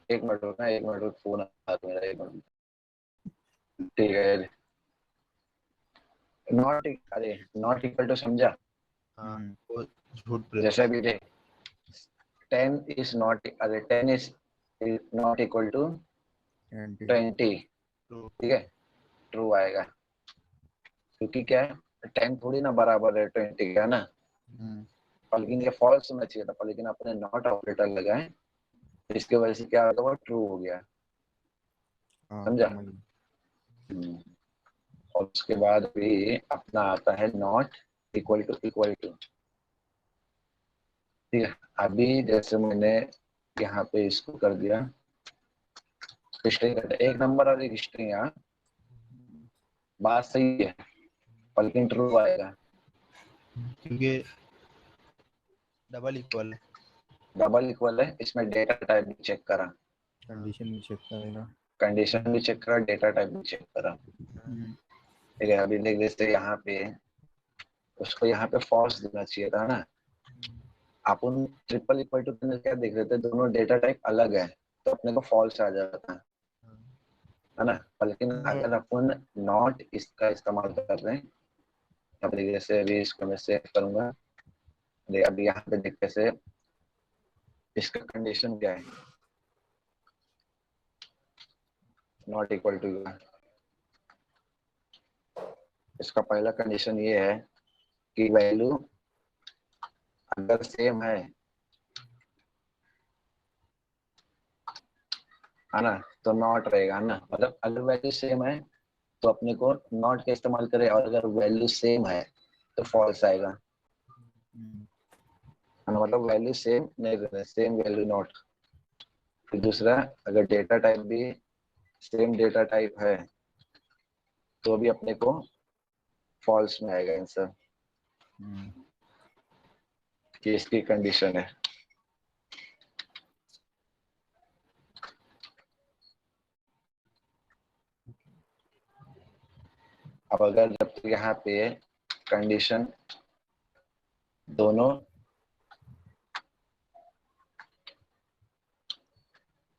एक मिनट रुकना, एक मिनट रुक, फोन आ रहा है मेरा, एक मिनट। ठीक है, नॉट, अरे नॉट इक्वल टू समझा? हाँ वो झूठ प्रेरित जैसे अभी देख 10 is not अरे 10 is not equal to 20 20, true ठीक है, ट्रू आएगा क्योंकि क्या है 10 थोड़ी ना बराबर है 20 का ना, लेकिन ये फॉल्स होना चाहिए था, पर लेकिन अपने नॉट ऑपरेटर लगाए इसके वजह से क्या होगा, वो ट्रू हो गया। हाँ समझा? समझ गया। और उसके बाद भी अपना आता है नॉट इक्वल टू, ठीक है। अभी जैसे मैंने यहाँ पे इसको कर दिया स्ट्रिंग करते एक नंबर और एक स्ट्रिंग, यहाँ बात सही है पर लेकिन ट्रू आएगा, क्योंकि डबल इक्वल है। डबल इक्वल है, इसमें डेटा टाइप भी चेक करा, कंडीशन भी चेक करेगा। कंडीशन भी चेक करा, डेटा टाइप भी चेक करा, ठीक है। अभी देख जैसे यहाँ पे उसको यहाँ पे फॉल्स देना चाहिए था ना, अपन ट्रिपल इक्वल टू के क्या देख रहे थे, दोनों डेटा टाइप अलग है तो अपने को फॉल्स आ जाता है ना, लेकिन अगर अपन नॉट इसका इस्तेमाल कर रहे हैं, अब देखिए जैसे अभी इसको मैं सेव करूंगा, अभी यहाँ पे देख कैसे इसका कंडीशन क्या है, नॉट इक्वल टू, इसका पहला कंडीशन ये है कि वैल्यू अगर सेम है ना, तो नॉट रहेगा ना, मतलब अगर वैल्यू सेम है तो अपने को नॉट का इस्तेमाल करें, और अगर वैल्यू सेम है तो फॉल्स आएगा, है ना, मतलब वैल्यू सेम नहीं रहना, सेम वैल्यू नॉट। फिर दूसरा, अगर डेटा टाइप भी सेम डेटा टाइप है तो भी अपने को फॉल्स में आएगा आंसर, कि इसकी कंडीशन है। अब अगर जब तक यहाँ पे कंडीशन दोनों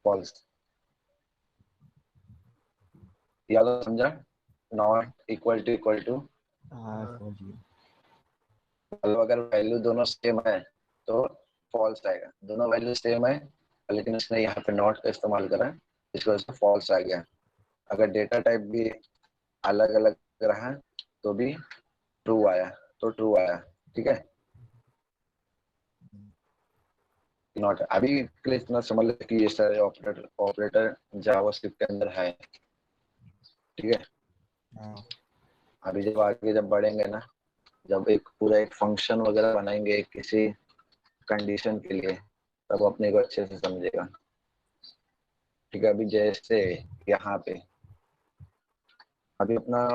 फॉल्स, या तो समझा, नॉट इक्वल टू हाँ समझ गया। मतलब अगर वैल्यू दोनों सेम है तो फॉल्स आएगा, दोनों वैल्यू सेम है लेकिन उसने यहाँ पे नॉट का इस्तेमाल करा इसकी वजह से फॉल्स आ गया। अगर डेटा टाइप भी अलग अलग रहा तो भी ट्रू आया, तो ट्रू आया, ठीक है। नॉट अभी के लिए इतना समझ लो कि ये सारे ऑपरेटर ऑपरेटर जावास्क्रिप्ट के अंदर है, ठीक है। हाँ अभी जब आगे जब बढ़ेंगे ना, जब एक पूरा एक फंक्शन वगैरह बनाएंगे किसी कंडीशन के लिए, तब अपने को अच्छे से समझेगा, ठीक है। अभी जैसे यहाँ पे अभी अपना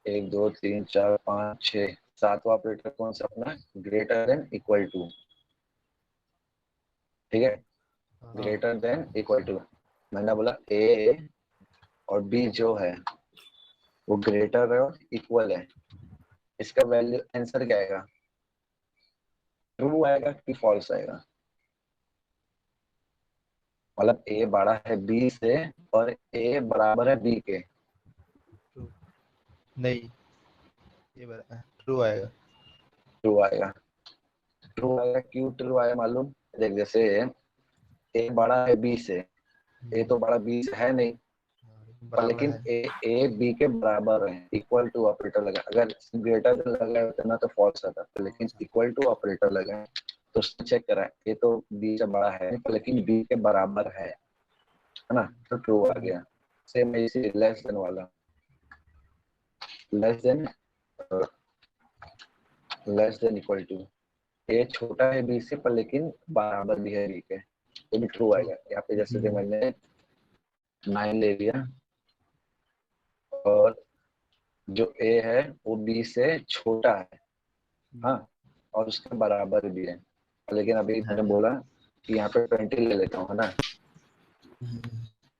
1 2 3 4 5 6 7वां ऑपरेटर कौन सा अपना, ग्रेटर देन इक्वल टू, ठीक है। ग्रेटर देन इक्वल टू, मैंने बोला ए और बी जो है वो ग्रेटर है और इक्वल है, इसका वैल्यू आंसर क्या आएगा, ट्रू आएगा कि फॉल्स आएगा, मतलब ए बड़ा है बी से और ए बराबर है बी के, नहीं ये ट्रू आएगा। ट्रू आएगा, ट्रू आएगा, क्यों ट्रू आएगा मालूम, देख जैसे ए बड़ा है बी से, ए तो बड़ा बी से है नहीं, पर बराबर लेकिन है। ए बी के बराबर है, इक्वल टू ऑपरेटर लगा, अगर ग्रेटर देन लगाए होते ना तो फॉल्स आता, लेकिन इक्वल टू ऑपरेटर लगाए तो उसने चेक करा ए तो बी से बड़ा है लेकिन बी के बराबर है ना, तो ट्रू आ गया। सेम इसी लेस देन वाला, लेस देन इक्वल टू, ए छोटा है बी से पर लेकिन बराबर भी है बी के, तो भी ट्रू आएगा। यहाँ पे जैसे कि मैंने 9 ले लिया और जो ए है वो बी से छोटा है, हाँ, और उसके बराबर भी है, लेकिन अभी मैंने बोला कि यहाँ पे 20 ले लेता हूँ, है ना।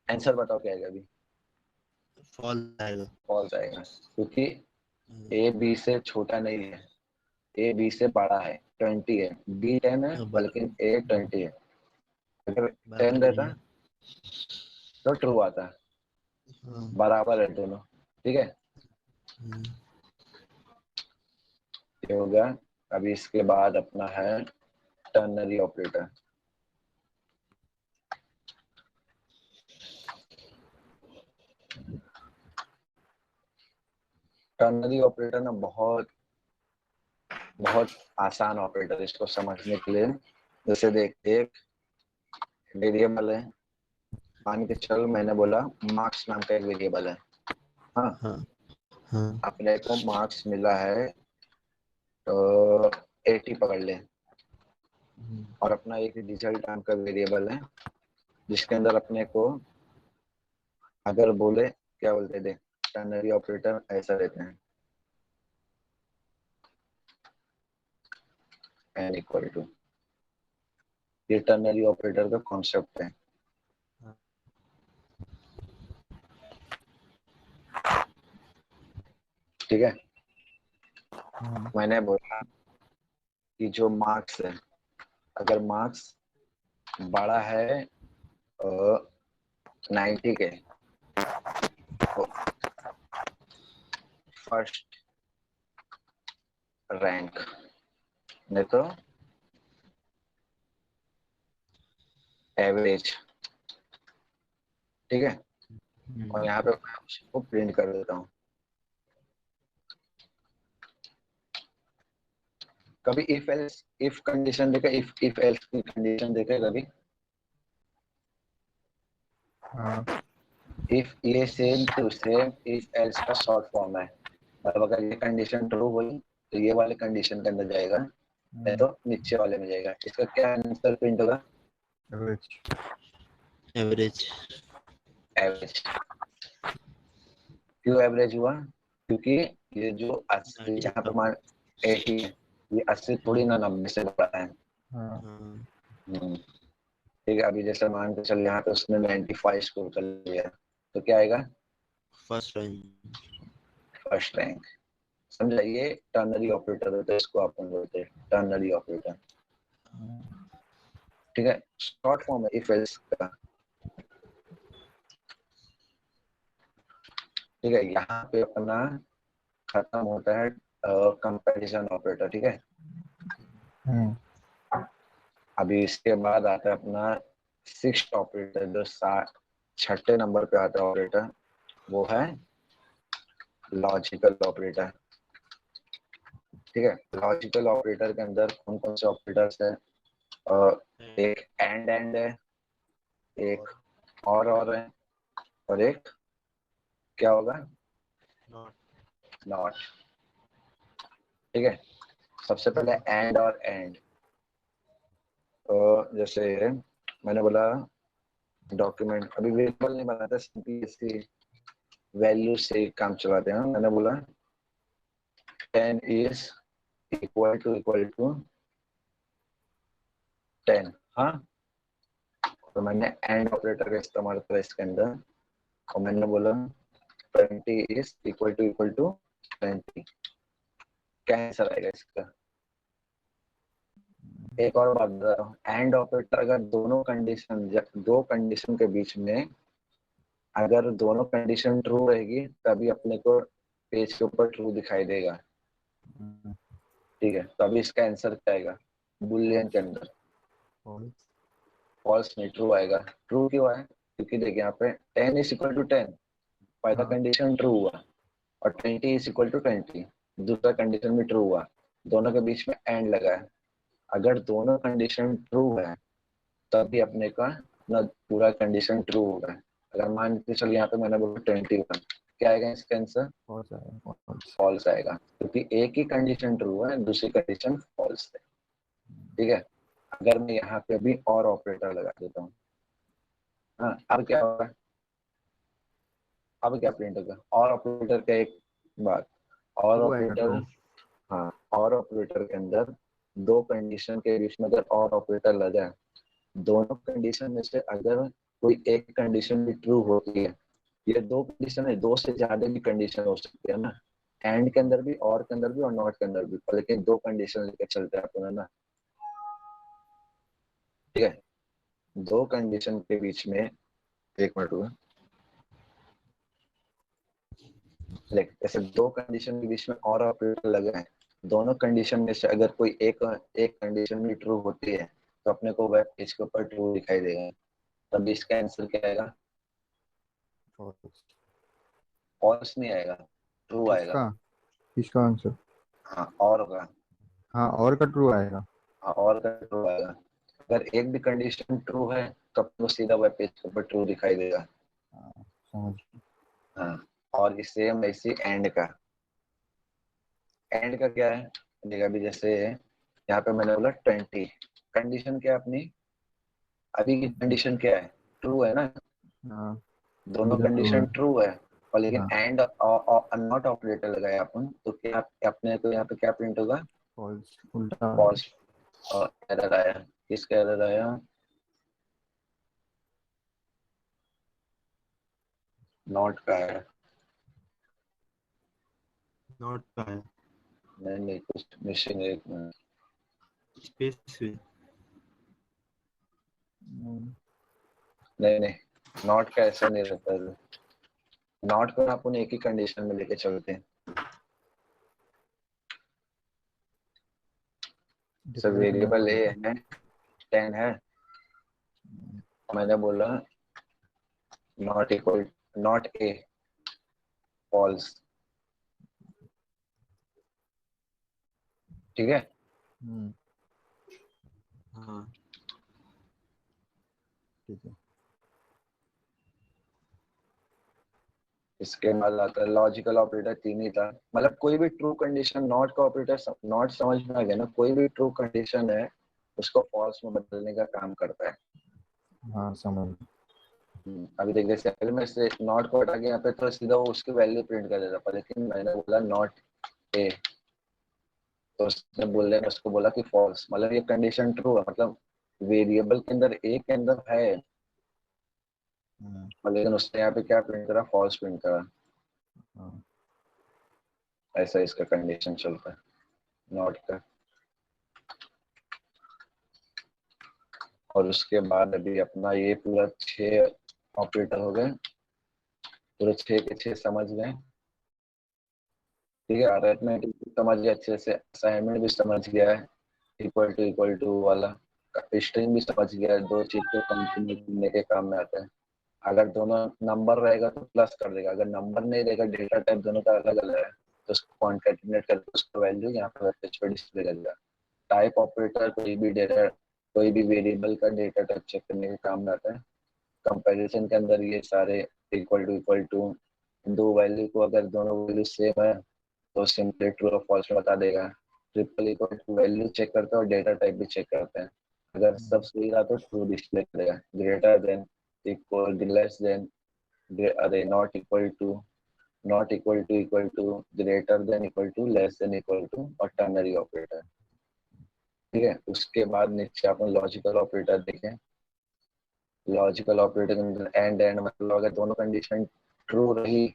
आंसर बताओ क्या आएगा अभी, फॉल्स आएगा। फॉल्स आएगा क्योंकि ए बी से छोटा नहीं है, ए बी से बड़ा है, 20 है, बी 10 है लेकिन ए 20 है, अगर 10 बराबर नहीं रहता है। तो ट्रू आता, बराबर है दोनों, ठीक है। ये हो गया। अभी इसके बाद अपना है टर्नरी ऑपरेटर। टर्नरी ऑपरेटर ना बहुत बहुत आसान ऑपरेटर है इसको समझने के लिए। जैसे देख, एक वेरिएबल है, मान के चल मैंने बोला मार्क्स नाम का एक वेरिएबल है। हाँ, हाँ हाँ अपने को मार्क्स मिला है तो 80 पकड़ ले, और अपना एक रिजल्ट नाम का वेरिएबल है जिसके अंदर अपने को अगर बोले क्या बोलते थे, टर्नरी ऑपरेटर ऐसा देते हैं, n इक्वल टू, ये टर्नरी ऑपरेटर का कॉन्सेप्ट है। ठीक है, मैंने बोला कि जो मार्क्स है, अगर मार्क्स बड़ा है 90 के, तो फर्स्ट रैंक, नहीं तो एवरेज। ठीक है, और यहाँ पे मैं उसको प्रिंट कर देता हूँ। कभी इफ एल्स इफ कंडीशन देखा, इफ एल्स की कंडीशन देखा कभी? हाँ इफ, ये same to same if else का शॉर्ट फॉर्म है। मतलब अगर ये कंडीशन ट्रू हुई तो ये वाले कंडीशन के अंदर जाएगा, नहीं तो नीचे वाले में जाएगा। इसका क्या आंसर प्रिंट होगा? एवरेज। एवरेज। एवरेज। क्यों एवरेज हुआ? क्योंकि ये जो 80 90 यहाँ पे का। मान 80 है, ये 80 थोड़ी ना 90 से बड़ा है। हाँ हाँ ठीक है, अभी जैसे मान के चल यहाँ पे उसने 95 स्कोर कर लिया, तो क्या आएगा? First rank. First rank. समझा? ये टर्नरी ऑपरेटर होता है, इसको अपन बोलते हैं टर्नरी ऑपरेटर। ठीक है, शॉर्ट फॉर्म है इफ एल्स का। ठीक है, यहाँ पे अपना खत्म होता है कंपैरिजन ऑपरेटर। ठीक है, अभी इसके बाद आता है अपना सिक्स्थ ऑपरेटर, जो छठे नंबर पे आता है ऑपरेटर, वो है लॉजिकल ऑपरेटर। ठीक है, लॉजिकल ऑपरेटर के अंदर कौन कौन से ऑपरेटर्स है? एक एंड है, एक और है, और एक क्या होगा? नॉट। ठीक है, सबसे पहले एंड और एंड। तो जैसे मैंने बोला डॉक्यूमेंट, अभी वेरिएबल नहीं बनाता, सिंपली इसकी वैल्यू से काम चलाते हैं। मैंने बोला 10 इज इक्वल टू 10। हाँ, तो मैंने एंड ऑपरेटर का इस्तेमाल करा इसके अंदर, और मैंने बोला 20 इज इक्वल टू 20। क्या आंसर आएगा इसका? एक और बात बता रहा हूँ, एंड ऑपरेटर अगर दो कंडीशन के बीच में अगर दोनों कंडीशन ट्रू रहेगी तभी अपने को पेज के ऊपर ट्रू दिखाई देगा। ठीक है, तो अभी इसका आंसर क्या आएगा? बुलियन के अंदर फॉल्स नहीं, ट्रू आएगा। ट्रू क्यों आए? क्योंकि देखिए यहाँ पे 10 इज इक्वल टू 10, पहला कंडीशन ट्रू हुआ, और 20 इज इक्वल टू 20 दूसरा कंडीशन भी ट्रू हुआ, दोनों के बीच में एंड लगा है। अगर दोनों कंडीशन ट्रू है तभी अपने का ना पूरा कंडीशन ट्रू होगा। अगर मान के चल यहाँ पे मैंने बोला 21, क्या आएगा इसका आंसर? फॉल्स आएगा, क्योंकि एक ही कंडीशन ट्रू है, दूसरी कंडीशन फॉल्स है। ठीक है, अगर मैं यहाँ पे अभी और ऑपरेटर लगा देता हूँ, हाँ, अब क्या होगा? अब क्या प्रिंट होगा? और ऑपरेटर का एक बात, और ऑपरेटर, हाँ, और ऑपरेटर के अंदर दो कंडीशन के बीच में अगर और ऑपरेटर लगा, दोनों कंडीशन में से अगर कोई एक कंडीशन भी ट्रू होती है, ये दो कंडीशन है, दो से ज्यादा भी कंडीशन हो सकती है ना, एंड के अंदर भी, और के अंदर भी, और नॉट के अंदर भी, लेकिन दो कंडीशन लेके चलते हैं अपन, है ना। ठीक है, दो कंडीशन के बीच में, एक मिनट हुआ, जैसे दो कंडीशन के बीच में और ऑपरेटर लगे हैं, दोनों कंडीशन में से अगर कोई एक एक कंडीशन भी ट्रू होती है तो अपने को वेब पेज के ऊपर ट्रू दिखाई देगा, तब इसका आंसर क्या आएगा? फॉल्स। फॉल्स नहीं आएगा, ट्रू आएगा। किसका किसका आंसर? हाँ और होगा। हाँ, और का ट्रू आएगा। हाँ और का ट्रू आएगा। अगर एक भी कंडीशन ट्रू है तो अपने को सीधा वेब पेज के ऊपर ट्रू दिखाई देगा। हाँ, समझ गया। हाँ, और सेम ऐसे एंड का। एंड का क्या है? देखा अभी जैसे यहाँ पे मैंने बोला 20, कंडीशन क्या है अपनी? अभी की कंडीशन क्या है? ट्रू है ना? हाँ, दोनों अभी का ट्रू कंडीशन है। ट्रू है, और लेकिन हाँ, एंड और नॉट ऑपरेटर लगाया अपन, तो क्या अपने को यहाँ पे क्या प्रिंट होगा? फॉल्स उल्टा। फॉल्स। और एरर आया, किसका एरर आया? नॉट का आया। नॉट का है, नहीं नहीं, कुछ मिसिंग है, एक मिनट। स्पेस में। नहीं नहीं, नॉट का ऐसा नहीं रहता है। नॉट को अपन एक ही कंडीशन में लेके चलते हैं। सर डिक्लेयर करना वेरिएबल ए पड़ेगा। है, 10 है, मैंने बोला not equal, not A, false. ठीक है। हम्म, हाँ, ठीक है। इसके बाद आता है लॉजिकल ऑपरेटर, 3 ही था। मतलब कोई भी ट्रू कंडीशन, नॉट का ऑपरेटर, नॉट समझ में आ गया ना? कोई भी ट्रू कंडीशन है उसको फॉल्स में बदलने का काम करता है। हाँ, समझ गया। अभी देख जैसे पहले मैं से नॉट को हटा के यहाँ पे तो सीधा वो उसकी वैल्यू प्रिंट कर देता, पर लेकिन मैंने बोला नॉट ए, तो उसने बोलने में उसको बोला कि फॉल्स, मतलब ये कंडीशन ट्रू है, मतलब वेरिएबल के अंदर ए के अंदर है, हाँ, और लेकिन उसने यहाँ पे क्या प्रिंट करा? फॉल्स प्रिंट करा। हाँ, ऐसा इसका कंडीशन चलता है नॉट का। और उसके बाद अभी अपना ये पूरा 6 ऑपरेटर हो गए, पूरे 6 के 6 समझ गए। ठीक है, अरिथमेटिक भी समझ गए अच्छे से, असाइनमेंट भी समझ गया है, इक्वल टू वाला स्ट्रिंग भी समझ गया है, दो चीज को कंटिन्यू करने के काम में आता है। अगर दोनों नंबर रहेगा तो प्लस कर देगा, अगर नंबर नहीं रहेगा, डेटा टाइप दोनों का अलग अलग है, तो उसको कॉन्केटिनेट करके उसका वैल्यू यहाँ पर पेज पे डिस्प्ले करेगा। टाइप ऑपरेटर कोई भी डेटा, कोई भी वेरिएबल का डेटा टाइप चेक करने के काम में आता है। कंपैरिजन के अंदर ये सारे इक्वल टू, दो वैल्यू को अगर दोनों वैल्यू सेम है तो सिंपली ट्रू और फॉल्स बता देगा। Triple equal to value check करता है और डेटा टाइप भी चेक करते हैं। अगर सब सही रहा तो ट्रू डिस्प्ले करेगा, greater than, equal, less than, अरे not equal to, greater than equal to, less than equal to, और टर्नरी ऑपरेटर। ठीक है, उसके बाद नीचे अपन लॉजिकल ऑपरेटर देखें। लॉजिकल ऑपरेटर के अंदर एंड एंड, मतलब अगर दोनों कंडीशन ट्रू रही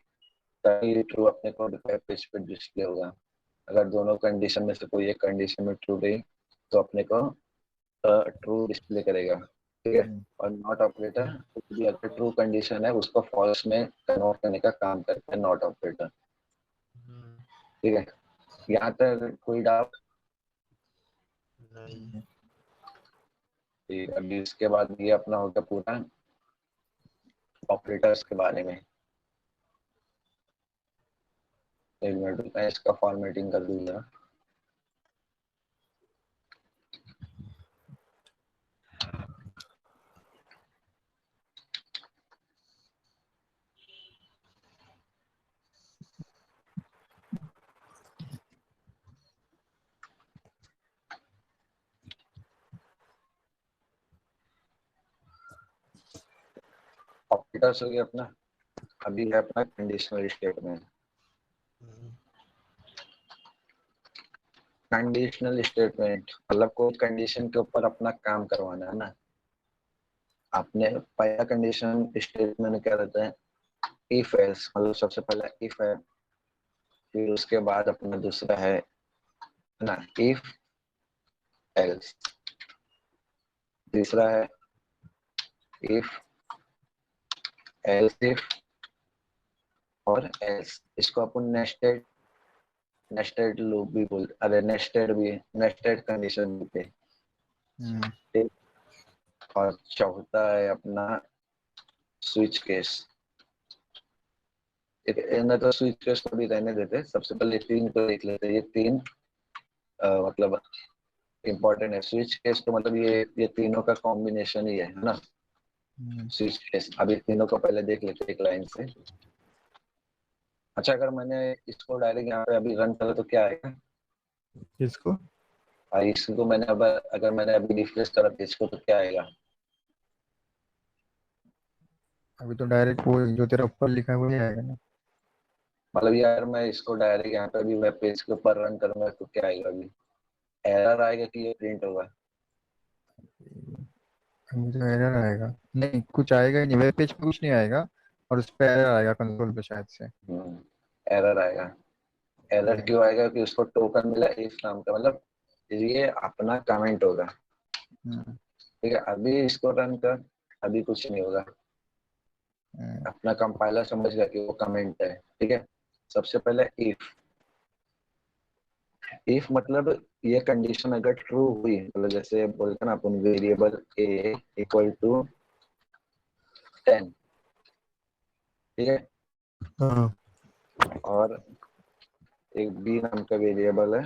तभी ट्रू अपने को पेज पे डिस्प्ले होगा। अगर दोनों कंडीशन में से कोई एक कंडीशन में ट्रू रही तो अपने को ट्रू डिस्प्ले करेगा। ठीक है, हम्म, और नॉट ऑपरेटर भी अगर ट्रू कंडीशन है उसको फॉल्स में कन्वर्ट करने का काम करता है नॉट ऑपरेटर। ठीक है, यहाँ तक कोई डाउट? नहीं। अभी इसके बाद ये अपना होगा पूरा ऑपरेटर्स के बारे में। एक मिनट मैं इसका फॉर्मेटिंग कर दूंगा। ऑपरेटर्स हो गया अपना। अभी है अपना कंडीशनल स्टेटमेंट। कंडीशनल स्टेटमेंट मतलब कोई कंडीशन के ऊपर अपना काम करवाना है ना। आपने पहला कंडीशन स्टेटमेंट क्या रहता है? इफ एल्स, मतलब सबसे पहला इफ है, फिर उसके बाद अपना दूसरा है ना इफ एल्स, तीसरा है इफ एल्स इफ और एल्स। इसको अपन नेस्टेड नेस्टेड लूप भी बोल, अरे नेस्टेड भी, नेस्टेड कंडीशन भी थे। ठीक। और चौथा है अपना स्विच केस। इन्हें तो स्विच केस को भी रहने देते, सबसे पहले तीन को देख लेते हैं। ये तीन मतलब इम्पोर्टेंट है। स्विच केस तो मतलब ये तीनों का कॉम्बिनेशन ही है ना, स्विच केस। अभी तीनों को पहले देख लेते हैं एक लाइन से। अच्छा, अगर मैंने इसको डायरेक्ट यहाँ पे अभी रन करा तो क्या आएगा? किसको? इसको मैंने अब अगर मैंने अभी रिफ्रेश करा पेज को तो क्या आएगा? अभी तो डायरेक्ट वो जो तेरा ऊपर लिखा है वही आएगा ना। मतलब यार मैं इसको डायरेक्ट यहाँ पे अभी वेब पेज के ऊपर रन करूंगा तो क्या आएगा? अभी एरर आएगा कि ये प्रिंट होगा? अभी तो एरर आएगा, नहीं कुछ आएगा ही नहीं, वेब पेज पे कुछ नहीं आएगा, और उस पर एरर आएगा कंसोल पे शायद से। एरर आएगा। एरर क्यों आएगा? कि उसको टोकन मिला इफ नाम का, मतलब ये अपना कमेंट होगा। ठीक है, अभी इसको रन कर, अभी कुछ नहीं होगा। अपना कंपाइलर समझ गया कि वो कमेंट है। ठीक है, सबसे पहले इफ मतलब ये कंडीशन अगर ट्रू हुई, मतलब जैसे बोलते ना अपन वेरिएबल ए इक्वल टू 10। ठीक है, हाँ। और एक बी नाम का वेरिएबल है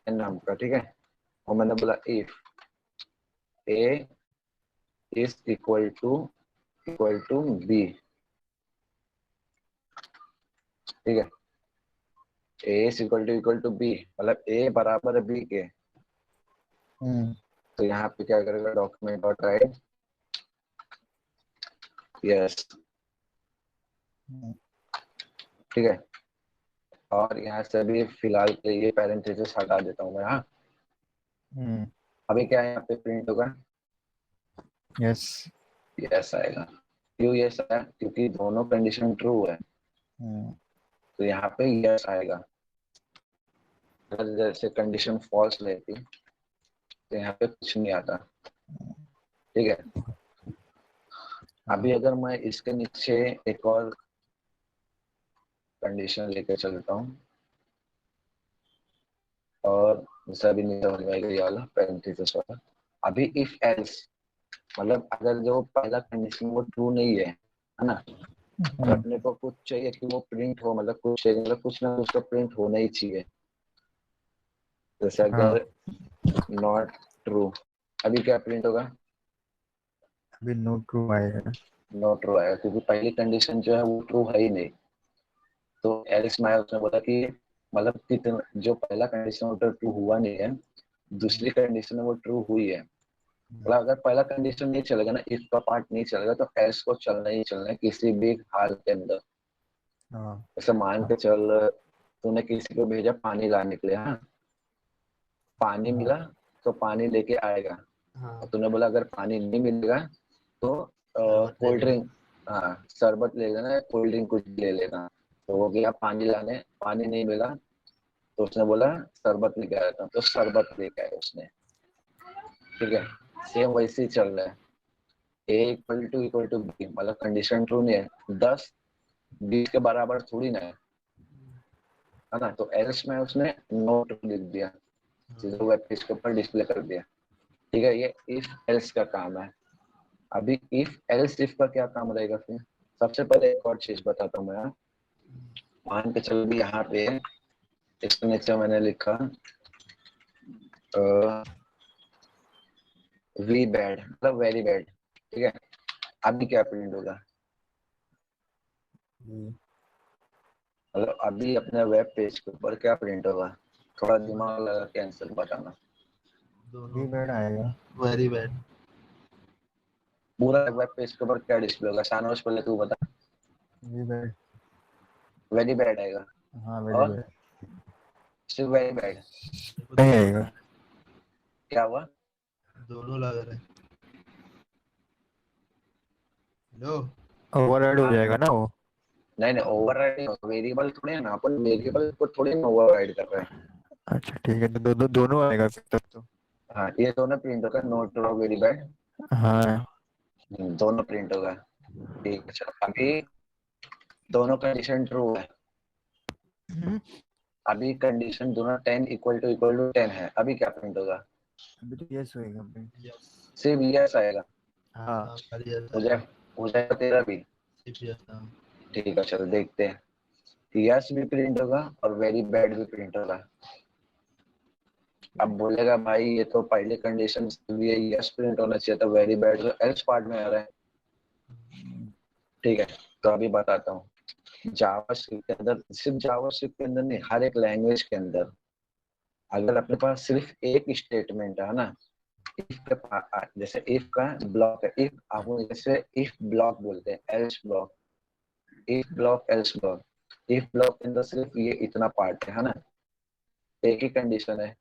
एन नाम का। ठीक है, और मैंने बोला if A is equal to B. ठीक है, A is equal to B मतलब ए बराबर है बी के। तो यहाँ पे क्या करेगा? Document dot right yes. ठीक है, और यहाँ से अभी फिलहाल के लिए पैरेंथेसिस हटा देता हूँ मैं। हाँ, अभी क्या है यहाँ पे प्रिंट होगा? यस। यस आएगा। क्यों यस आया? क्योंकि दोनों कंडीशन ट्रू है, तो यहाँ पे यस आएगा। अगर जैसे कंडीशन फॉल्स रहती तो यहाँ पे कुछ नहीं आता। ठीक है, अभी अगर मैं इसके नीचे एक और कंडीशन लेकर चलता हूँ, और जैसे अभी नहीं समझ में आएगा ये वाला पैरेंथेसिस वाला। अभी इफ एल्स मतलब अगर जो पहला कंडीशन वो ट्रू नहीं है ना, और अपने को कुछ चाहिए कि वो प्रिंट हो, मतलब कुछ चाहिए, मतलब कुछ ना कुछ तो प्रिंट होना ही चाहिए। जैसे अगर नॉट ट्रू, अभी क्या प्रिंट होगा? अभी नो ट्रू आएगा। नॉट ट्रू आएगा, क्योंकि पहली कंडीशन जो है वो ट्रू है ही नहीं। तो एलिस माया उसने बोला कि मतलब कितना जो पहला कंडीशन वो ट्रू हुआ नहीं है, दूसरी कंडीशन है वो ट्रू हुई है। मतलब अगर पहला कंडीशन नहीं चलेगा ना, इफ का पार्ट नहीं चलेगा, तो एल्स को चलना ही चलना है किसी भी हाल के अंदर। जैसे मान के चल तूने किसी को भेजा पानी लाने के लिए, हाँ, पानी मिला तो पानी लेके आएगा। और तूने बोला अगर पानी नहीं मिलेगा तो कोल्ड ड्रिंक, हाँ शरबत ले लेना, कोल्ड ड्रिंक कुछ ले लेना। तो वो गया पानी लाने, पानी नहीं मिला तो उसने बोला शरबत लेके आया था, तो शरबत लेके आया उसने। ठीक है, सेम वैसे ही चल रहा है। ए इक्वल टू बी मतलब कंडीशन ट्रू नहीं है, 10 20 के बराबर थोड़ी ना है ना। तो एल्स में उसने नोट लिख दिया, सीधे वेब पेज के ऊपर डिस्प्ले कर दिया। ठीक है, ये इफ एल्स का काम है। अभी इफ एल्स इफ का क्या काम रहेगा फिर? सबसे पहले एक और चीज बताता हूँ मैं। मान के चलो भी यहाँ पे इसके नीचे मैंने लिखा वी बैड मतलब वेरी बैड। ठीक है, अभी क्या प्रिंट होगा? मतलब अभी अपने वेब पेज के ऊपर क्या प्रिंट होगा? थोड़ा दिमाग लगा के आंसर बताना। दोनों बैड आएगा। Very bad. पूरा वेब पेज के ऊपर क्या डिस्प्ले होगा? शानोज पहले तू बता। Very bad. वेरी बैड आएगा। हाँ वेरी और बैड। सिर्फ वेरी बैड? नहीं आएगा। क्या हुआ? दोनों लग रहे। हेलो। ओवरराइड हो जाएगा ना वो। नहीं नहीं, ओवरराइड वेरिएबल थोड़ी है ना, अपन वेरिएबल को थोड़ी ना ओवरराइड कर रहे हैं। अच्छा ठीक है, तो दोनों आएगा फिर तब तो। हाँ, ये दोनों प्रिंट होगा, नोट ट्रू वेरी बैड। हाँ। दोनों प्रिंट होगा। ठीक है, चलो अभी दोनों कंडीशन ट्रू है। अभी कंडीशन दोनों 10 इक्वल टू 10 है, अभी क्या प्रिंट होगा? अभी तो यस होएगा भाई। यस सिर्फ यस आएगा। हाँ हो जाए, हो जाएगा तेरा भी। ठीक है, चलो देखते हैं। यस भी प्रिंट होगा और वेरी बैड भी प्रिंट होगा। अब बोलेगा भाई ये तो पहले कंडीशन भी है, यस प्रिंट होना चाहिए था, वेरी बैड तो एल्स पार्ट में आ रहा है। ठीक है, तो अभी बताता हूँ। जावास्क्रिप्ट के अंदर, सिर्फ जावास्क्रिप्ट के अंदर नहीं, हर एक लैंग्वेज के अंदर अगर अपने पास सिर्फ एक स्टेटमेंट है ना, इफ के जैसे इफ का ब्लॉक है, इफ आपको जैसे इफ ब्लॉक बोलते हैं, else block, if block, else block. If block के अंदर सिर्फ ये इतना पार्ट है ना, एक ही कंडीशन है।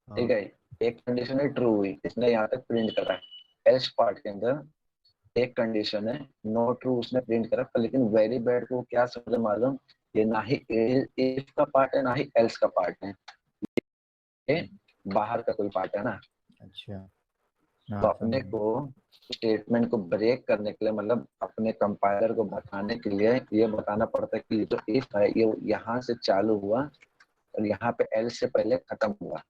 ठीक है, एक कंडीशन है ट्रू हुई, इसने यहाँ तक प्रिंट करा है। एल्स पार्ट के अंदर एक कंडीशन है, नो ट्रू उसने प्रिंट करा, पर लेकिन वेरी बैड को क्या समझ मालूम, ये ना ही इफ का पार्ट है ना ही एल्स का पार्ट है, ये बाहर का कोई पार्ट है ना। अच्छा तो हाँ अपने समझ। को स्टेटमेंट को ब्रेक करने के लिए, मतलब अपने कंपाइलर को बताने के लिए ये बताना पड़ता है कि जो इफ है ये यहाँ से चालू हुआ और यहाँ पे एल्स से पहले खत्म हुआ,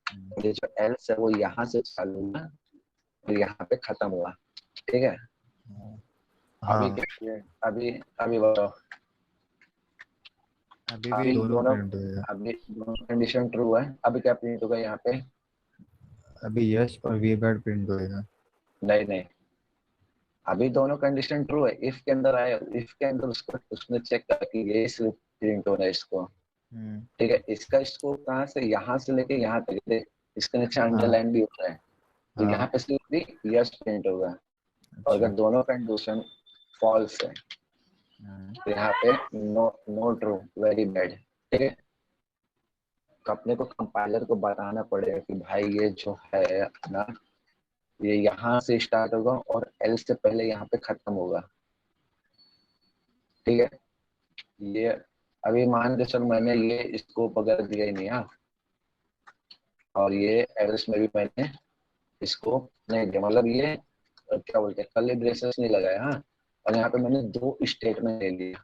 और ये जो एल्स है वो यहाँ से चालू हुआ और यहाँ पे खत्म हुआ। ठीक है, अभी हाँ क्या, अभी अभी बताओ। अभी भी अभी दोनों दोनों, प्रिंट होएगा। अभी दोनों कंडीशन ट्रू है, अभी क्या प्रिंट होगा यहाँ पे? अभी यस और वी बैड प्रिंट होएगा। नहीं नहीं, अभी दोनों कंडीशन ट्रू है। इफ के अंदर आया, इफ के अंदर उसको उसने चेक करा कि ये सिर्फ प्रिंट होना है इसको। ठीक है, इसका स्कोप कहाँ से, यहाँ से लेके यहाँ तक दे, इसके नीचे हाँ अंडरलाइन भी हो रहा है, तो यहाँ हाँ पे सिर्फ भी यस प्रिंट होगा। और अच्छा अगर दोनों कंडीशन फॉल्स है तो यहाँ पे no, no true, very bad. ठीक है, तो अपने को कंपाइलर को बताना पड़ेगा कि भाई ये जो है ना, ये यहाँ से स्टार्ट होगा और एल से पहले यहाँ पे खत्म होगा। ठीक है, ये अभी मान के चल मैंने ये स्कोप वगैरह दिया ही नहीं, हाँ, और ये एल्स में भी मैंने स्कोप नहीं दिया, मतलब ये क्या बोलते हैं, कर्ली ब्रेसेस नहीं लगाया, हाँ, और यहाँ पे मैंने दो स्टेटमेंट ले लिया।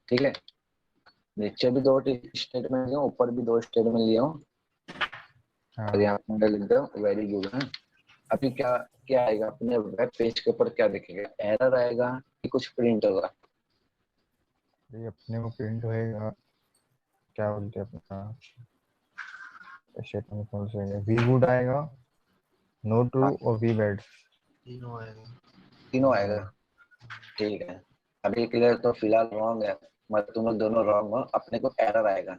ठीक है, नीचे भी दो स्टेटमेंट लिया, ऊपर भी दो स्टेटमेंट लिया हूँ, और हाँ। यहाँ पे लिख दो वेरी गुड है। अभी क्या, क्या आएगा अपने वेब पेज के ऊपर, क्या दिखेगा, एरर आएगा कि कुछ प्रिंट होगा? ये अपने को प्रिंट होएगा, क्या बोलते हैं अपना स्टेटमेंट कौन सा है, वी गुड आएगा, नो ट्रू हाँ, और वी बैड। तीनों आएगा। ठीक है, अभी के लिए तो फिलहाल रॉन्ग है, मतलब तुम लोग दोनों रॉन्ग हो, अपने को एरर आएगा।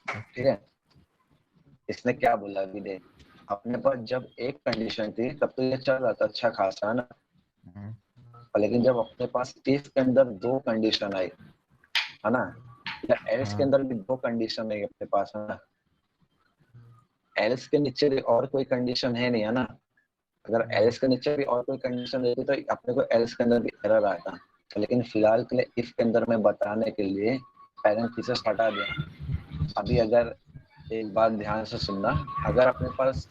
ठीक है, इसने क्या बोला अभी देख, अपने पास जब एक कंडीशन थी तब तो ये चल रहा था अच्छा खासा ना, और लेकिन जब अपने पास इफ के अंदर दो कंडीशन आई है ना, या एल्स के हाँ अंदर भी दो कंडीशन है अपने पास है ना, एल्स के नीचे और कोई कंडीशन है नहीं है ना, अगर एल्स के नीचे भी और कोई कंडीशन रहती तो अपने को एल्स के अंदर भी एरर आता, लेकिन फिलहाल के लिए इफ के अंदर मैं बताने के लिए पैरेंथेसिस हटा दिया। अभी अगर एक बात ध्यान से सुनना, अगर अपने पास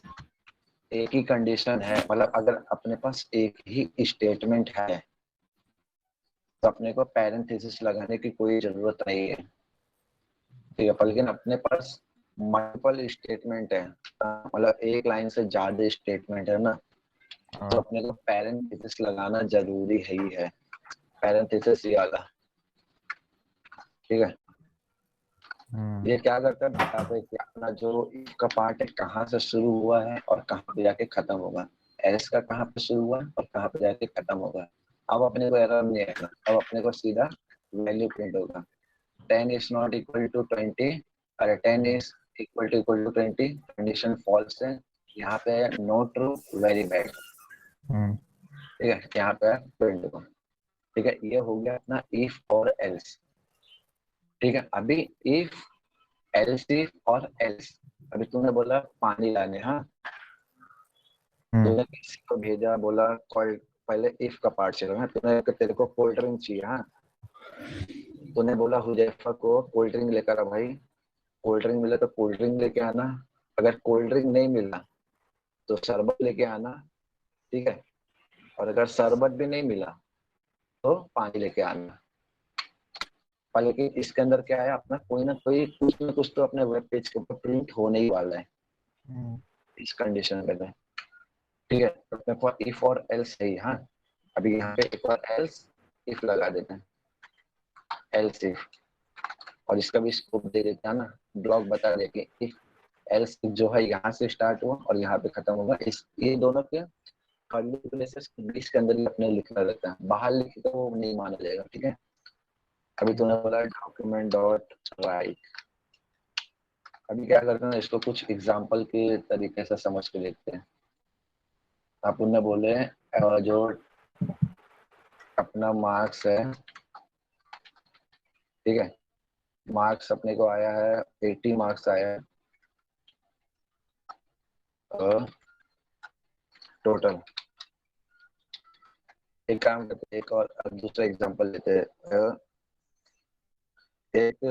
एक ही कंडीशन है, मतलब अगर अपने पास एक ही स्टेटमेंट है तो अपने को पैरेंथेसिस लगाने की कोई जरूरत नहीं है। ठीक है, पर लेकिन अपने पास मल्टीपल स्टेटमेंट है, मतलब एक लाइन से ज्यादा स्टेटमेंट है ना, तो हाँ। अपने को पैरेंथेसिस लगाना जरूरी है ही है, पैरेंथेसिस ये वाला। ठीक है, ये क्या करता है, बताता है कि अपना जो if का पार्ट है कहाँ से शुरू हुआ है और कहाँ पे जाके खत्म होगा, एल्स का कहाँ पे शुरू हुआ है और कहाँ पे जाके खत्म होगा। अब अपने को एरर नहीं आएगा, अब अपने को सीधा वैल्यू प्रिंट होगा, 10 is not equal to 20, अरे 10 is equal to 20, condition false है, यहाँ पे है नो ट्रू, वेरी बैड। ठीक है, यहाँ पे है प्रिंट को। ठीक है, ये हो गया अपना इफ और एल्स। ठीक है, अभी इफ, एल्स, इफ और एल्स। अभी तूने बोला पानी लाने, हाँ, तूने किसी को भेजा, बोला कोल्ड, पहले इफ का पार्ट चलो, हाँ, तूने तेरे को कोल्ड ड्रिंक चाहिए, हाँ, तूने बोला हुजैफा को कोल्ड ड्रिंक लेकर आ भाई, कोल्ड ड्रिंक मिले तो कोल्ड ड्रिंक लेके आना, अगर कोल्ड ड्रिंक नहीं मिला तो शरबत लेके आना। ठीक है, और अगर शरबत भी नहीं मिला तो पानी लेके आना। पर लेकिन इसके अंदर क्या है, अपना कोई ना कोई कुछ ना कुछ तो अपने वेब पेज के ऊपर प्रिंट होने ही वाला है इस कंडीशन पे। ठीक है, तो अपने पास इफ और एल्स है। हाँ, अभी यहाँ पे एक और एल्स इफ लगा देते हैं, एल्स इफ, और इसका भी स्कोप दे देते हैं ना, ब्लॉक बता दे कि इफ एल्स जो है यहाँ से स्टार्ट हुआ और यहाँ पे खत्म होगा। इस ये दोनों के कर्ली ब्रेसेस के बीच के अंदर ही अपने लिखना रहता है, बाहर लिखे तो वो नहीं माना जाएगा। ठीक है, अभी तूने बोला डॉक्यूमेंट डॉट राइट। अभी क्या करते हैं, इसको कुछ एग्जांपल के तरीके से समझ के देखते हैं। आप उन्हें बोले जो अपना मार्क्स है, ठीक है, मार्क्स अपने को आया है 80 मार्क्स आया है टोटल। एक काम करते हैं, एक और दूसरा एग्जांपल लेते हैं। एक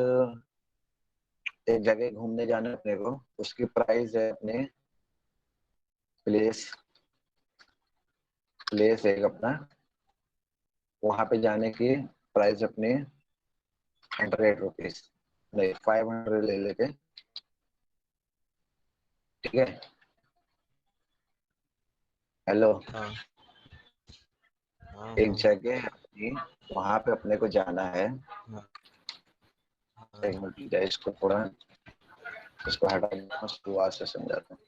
एक जगह घूमने जाना है अपने को, उसकी प्राइस है अपने प्लेस प्लेस एक अपना, वहां पे जाने की प्राइस अपने 100 रुपीज, नहीं 500 ले लेते। ठीक है, हेलो, हाँ हाँ एक जगह अपनी, वहां पे अपने को जाना है। हाँ एक मिनट, इसको थोड़ा, इसको हटा देना, शुरुआत से समझाता हूँ।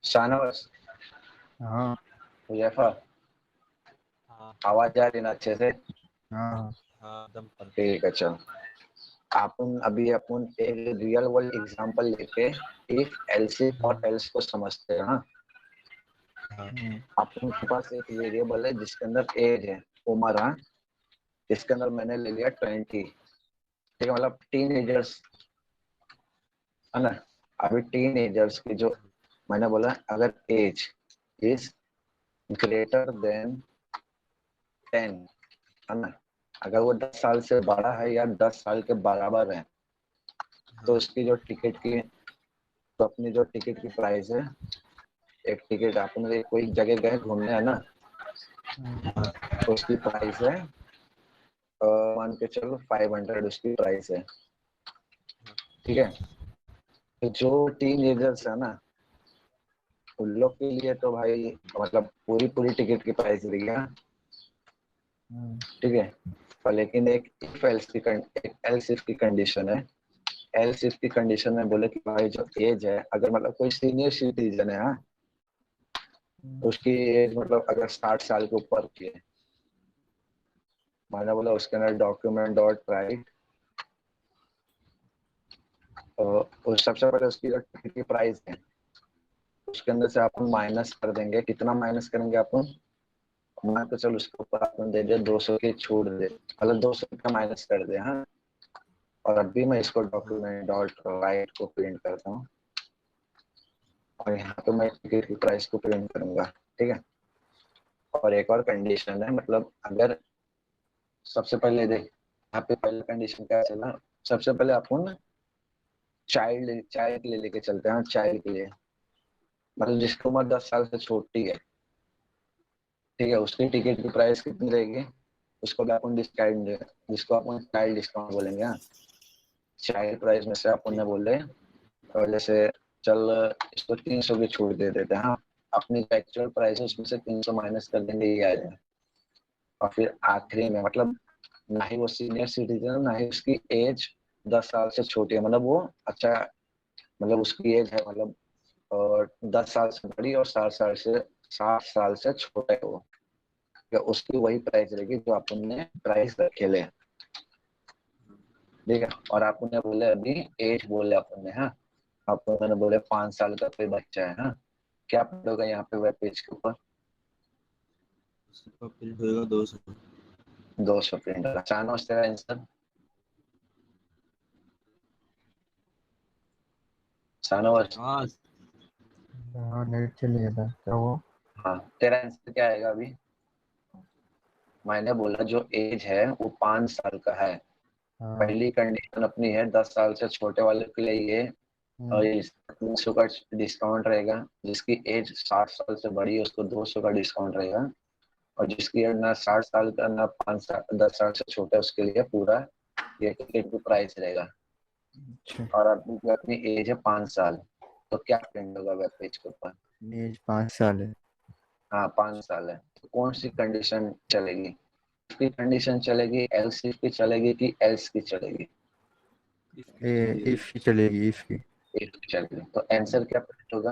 शाहनवाज, हाँ हुजैफा, हाँ आवाज आ रही ना अच्छे से? हाँ हाँ एकदम पर। ठीक है, चलो। अपन एक रियल वर्ल्ड एग्जांपल लेके इफ एल्स और एल्स को समझते हैं। हाँ, हाँ अपन के पास एक वेरिएबल है जिसके अंदर एज है, उम्र। हाँ, इसके अंदर मैंने ले लिया 20। ठीक है, मतलब टीन एजर्स है ना। अभी टीन एजर्स की जो मैंने बोला, अगर एज इज ग्रेटर देन 10, है ना, अगर वो 10 साल से बड़ा है या 10 साल के बराबर है, तो हाँ उसकी जो टिकट की, तो अपनी जो टिकट की प्राइस है, एक टिकट आपने कोई जगह गए घूमने, है ना, तो उसकी प्राइस है मान के चलो 500 उसकी प्राइस है। ठीक है, तो जो टीन एजर्स है ना, उन लोग के लिए तो भाई मतलब पूरी पूरी टिकट की प्राइस रहेगी। हाँ, ठीक है, पर लेकिन एक इफ एल्स की एक एल्स इफ की कंडीशन है। एल्स इफ की कंडीशन में बोले कि भाई जो एज है, अगर मतलब कोई सीनियर सिटीजन है, हाँ, तो उसकी एज मतलब अगर 60 साल के ऊपर की है, मैंने बोला उसके अंदर डॉक्यूमेंट डॉट राइट, उस सबसे पहले उसकी जो टिकट की प्राइस है, उसके अंदर से अपन माइनस कर देंगे। कितना माइनस करेंगे अपन, मान तो चलो उसके ऊपर अपन दे दे 200 की छूट दे, मतलब 200 का माइनस कर दे। हाँ, और अभी मैं इसको डॉक्यूमेंट डॉट राइट को प्रिंट करता हूँ, और यहाँ पे मैं टिकट की प्राइस को प्रिंट करूंगा। ठीक है, और एक और कंडीशन है, मतलब अगर सबसे पहले देख, यहाँ पे पहले कंडीशन क्या चला, सबसे पहले अपन चाइल्ड चाइल्ड के लिए लेके चलते हैं। चाइल्ड के लिए मतलब जिसकी उम्र 10 साल से छोटी है, ठीक है, उसकी टिकट की प्राइस कितनी रहेगी, उसको भी अपन डिस्काउंट, जिसको अपन चाइल्ड डिस्काउंट बोलेंगे। हाँ, चाइल्ड प्राइस में से अपन ने ठीक। बोले, और जैसे चल इसको 300 की छूट दे देते हैं। हाँ, अपनी एक्चुअल प्राइस है उसमें से 300 माइनस कर देंगे, ये आ जाए। और फिर आखिरी में मतलब ना ही वो सीनियर सिटीजन है, ना ही उसकी एज 10 साल से छोटी है, मतलब वो अच्छा, मतलब उसकी एज है मतलब 10 साल से बड़ी और 60 साल से छोटा है वो, या उसकी वही प्राइस रहेगी जो अपन ने प्राइस रखे ले। ठीक है, और अपन ने बोले अभी एज बोले अपन ने। हाँ, अपन मैंने बोले 5 साल का कोई बच्चा है। हाँ, क्या पड़ेगा यहाँ पे वेब पेज के ऊपर, उसका प्रिंट होएगा 200। 200 प्रिंट। अचानक उस तेरा आंसर, शानवाज, हाँ हाँ नेट चली गया था क्या हुआ? हाँ, तेरा आंसर क्या आएगा अभी? मैंने बोला जो एज है वो 5 साल का है। हाँ। पहली कंडीशन अपनी है 10 साल से छोटे वाले के लिए ये, और हम्म, इस 300 का डिस्काउंट रहेगा। जिसकी एज 60 साल से बड़ी है उसको 200 का डिस्काउंट रहेगा। और जिसकी एज ना 60 साल का ना 5 साल 10 साल से छोटा है उसके लिए पूरा ये टिकट का प्राइस रहेगा। अच्छा। और अपनी अपनी एज है 5 साल, तो क्या प्रिंट होगा वेब पेज के ऊपर? एज 5 साल है। हाँ 5 साल है, तो कौन सी कंडीशन चलेगी? की कंडीशन चलेगी, एल्स की चलेगी कि एल्स की चलेगी? इफ की चलेगी, इफ की। इफ की चलेगी, तो आंसर क्या प्रिंट होगा?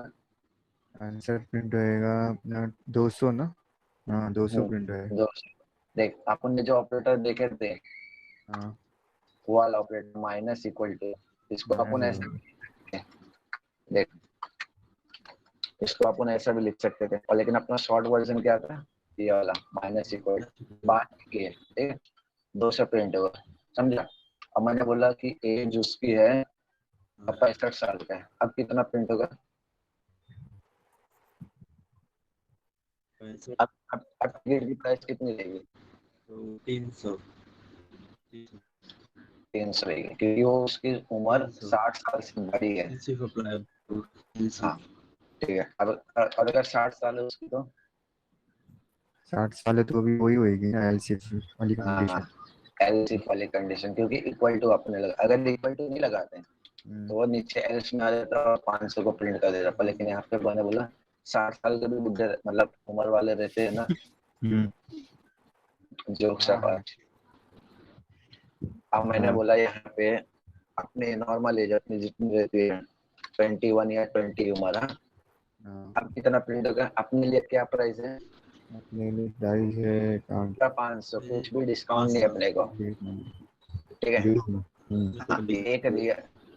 आंसर प्रिंट होएगा अपना 200 ना। हाँ, 200 प्रिंट होएगा। दो, देख अपन ने जो ऑपरेटर देखे थे हाँ। वो वाला ऑपरेटर माइनस इक्वल टू, इसको अपन माइनस ऐसे भी लिख सकते हैं। देख, इसको अपन ऐसा भी लिख सकते थे, और लेकिन अपना शॉर्ट वर्जन क्या था? ये वाला माइनस इक्वल बात की है, ठीक है? 200 प्रिंट होगा, समझा? अब मैंने बोला कि एज उसकी है अब 65 साल का है, अब कितना प्रिंट होगा? अब टिकट की प्राइस कितनी रहेगी? 300। 300 रहेगी, क्योंकि वो उसकी उम्र 300 60 साल से बड़ी है। सिर्फ अप्लाई 300। हाँ ठीक है, अब और अगर 60 साल है उसकी तो 60 साल है तो अभी वही होएगी ना, एलसीएफ वाली हाँ कंडीशन। एल्स वाली कंडीशन, क्योंकि इक्वल टू अपने लगा, अगर इक्वल टू नहीं लगाते तो वो नीचे एल्स में आ जाता और 500 को प्रिंट कर देता, पर लेकिन यहाँ पे मैंने बोला 60 साल के भी बुढ़े मतलब उम्र वाले रहते हैं ना, हम्म। जोक सा हाँ हाँ। पार्ट। अब मैंने हाँ बोला यहाँ पे अपने नॉर्मल एज अपनी जितनी रहती है 21 या 20 उम्र, हाँ। हाँ। अब कितना प्रिंट होगा अपने लिए? क्या प्राइस है? अपने लिए प्राइस है अकाउंट। 500, कुछ भी डिस्काउंट नहीं 500 अपने को, ठीक है? जीरो। हाँ,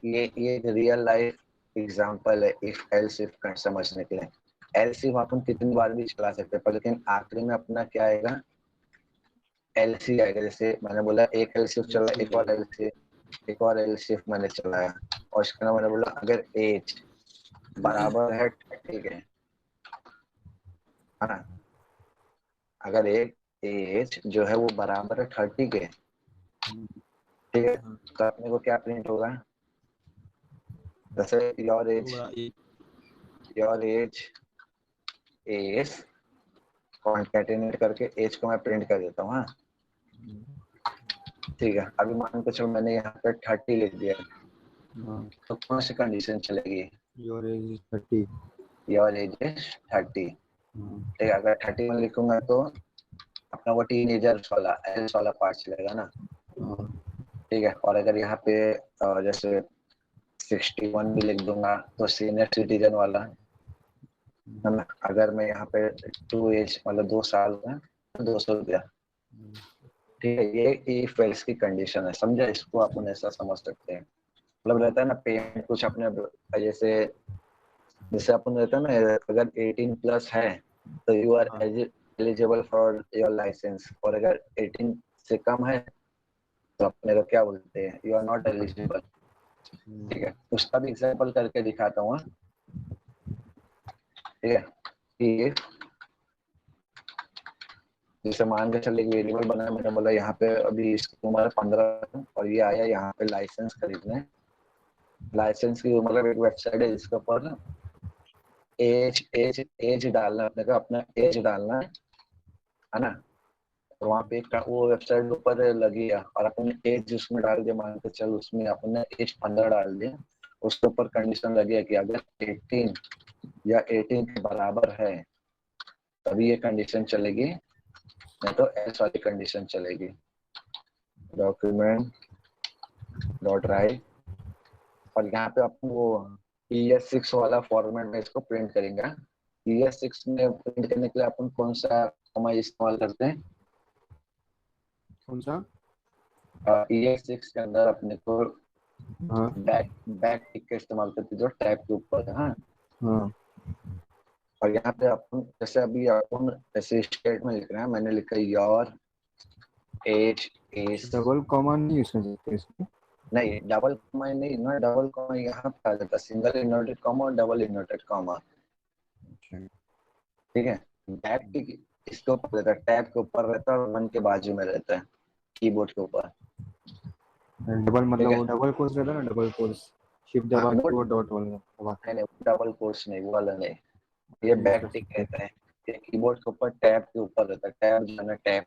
ये एक रियल लाइफ एग्जांपल है इफ एल्स इफ का समझने के लिए। एल्स इफ अपन कितनी बार भी चला सकते हैं, पर लेकिन आखिरी में अपना क्या आएगा? एलसी आएगा। जैसे मैंने बोला एक एल्स इफ चला, एक और एल्स इफ मैंने चलाया, और इसके अंदर मैंने बोला अगर एज बराबर है 30 के, है ना? अगर एक एज जो है वो बराबर है 30 के, ठीक है, तो अपने को क्या प्रिंट होगा? जैसे योर एज एज कॉन्केटिनेट करके एज को मैं प्रिंट कर देता हूँ, हाँ। ठीक है, अभी मान के चलो मैंने यहाँ पे 30 लिख दिया, तो कौन सी कंडीशन चलेगी? Your age is 30। Your age is 30, ठीक है। अगर 30 में लिखूंगा तो अपना वो टीनेजर्स वाला एल्स वाला पार्ट चलेगा ना, ठीक है। और अगर यहाँ पे जैसे 61 भी लिख दूंगा तो सीनियर सिटीजन वाला, है ना? अगर मैं यहाँ पे 2 एज मतलब 2 साल का, 200 रुपया, ठीक है। ये इफ एल्स की कंडीशन है, समझा? इसको अपन ऐसा समझ सकते हैं, मतलब रहता है ना पेमेंट कुछ अपने जैसे जैसे अपन रहता है ना, अगर 18 प्लस है तो you are eligible for your license, और अगर 18 से कम है तो अपने को क्या बोलते हैं? यू आर नॉट एलिजिबल, ठीक है। उसका भी एग्जांपल करके दिखाता हूँ, ठीक है। कि जैसे मान के चले वेरिएबल बना, मैंने बोला यहाँ पे अभी इसकी उम्र 15 और ये आया यहाँ पे लाइसेंस खरीदने। लाइसेंस की मतलब एक वेबसाइट है जिसके ऊपर एज एज एज डालना, अपने को अपना एज डालना है ना? तो वहाँ पे वो वेबसाइट ऊपर लगी है, और अपन एज उसमें डाल दिया, मान के चल उसमें अपन ने एज 15 डाल दिया, उसके ऊपर कंडीशन लगी है कि अगर 18 या 18 के बराबर है तभी ये कंडीशन चलेगी, नहीं तो एल्स वाली कंडीशन चलेगी। डॉक्यूमेंट डॉट राइट, और यहाँ पे अपन वो ES6 वाला फॉर्मेट में इसको प्रिंट करेंगे। ES6 में प्रिंट करने के लिए अपन कौन सा कॉमा इस्तेमाल करते हैं? कौन सा? ES6 के अंदर अपने को हाँ बैक बैक टिक का इस्तेमाल करते हैं जो टैब के ऊपर है, हाँ। हाँ। और यहाँ पे अपन जैसे अभी अपन ऐसे स्टेट में लिख रहे हैं, मैंने लिखा your age is, double comma नहीं यूज कर सकते इसमें? नहीं डबल कॉमा नहीं ना, डबल कॉमा यहाँ पे आ जाता, सिंगल इन्वर्टेड कॉमा और डबल इन्वर्टेड कॉमा, अच्छा। ठीक है। बैक की इसके ऊपर रहता है, टैब के ऊपर रहता है और 1 के बाजू में रहता है, कीबोर्ड के ऊपर। डबल ठीक मतलब है। वो डबल कोर्स रहता है ना, डबल कोर्स शिफ्ट हाँ दबा वो के वो डॉट वाला दबा के। नहीं, डबल कोर्स नहीं, वो वाला नहीं, ये यूज बैक कर टिक सकते हैं। रहता है। ये कीबोर्ड के ऊपर टैब के ऊपर रहता है, टैब जो है ना, टैब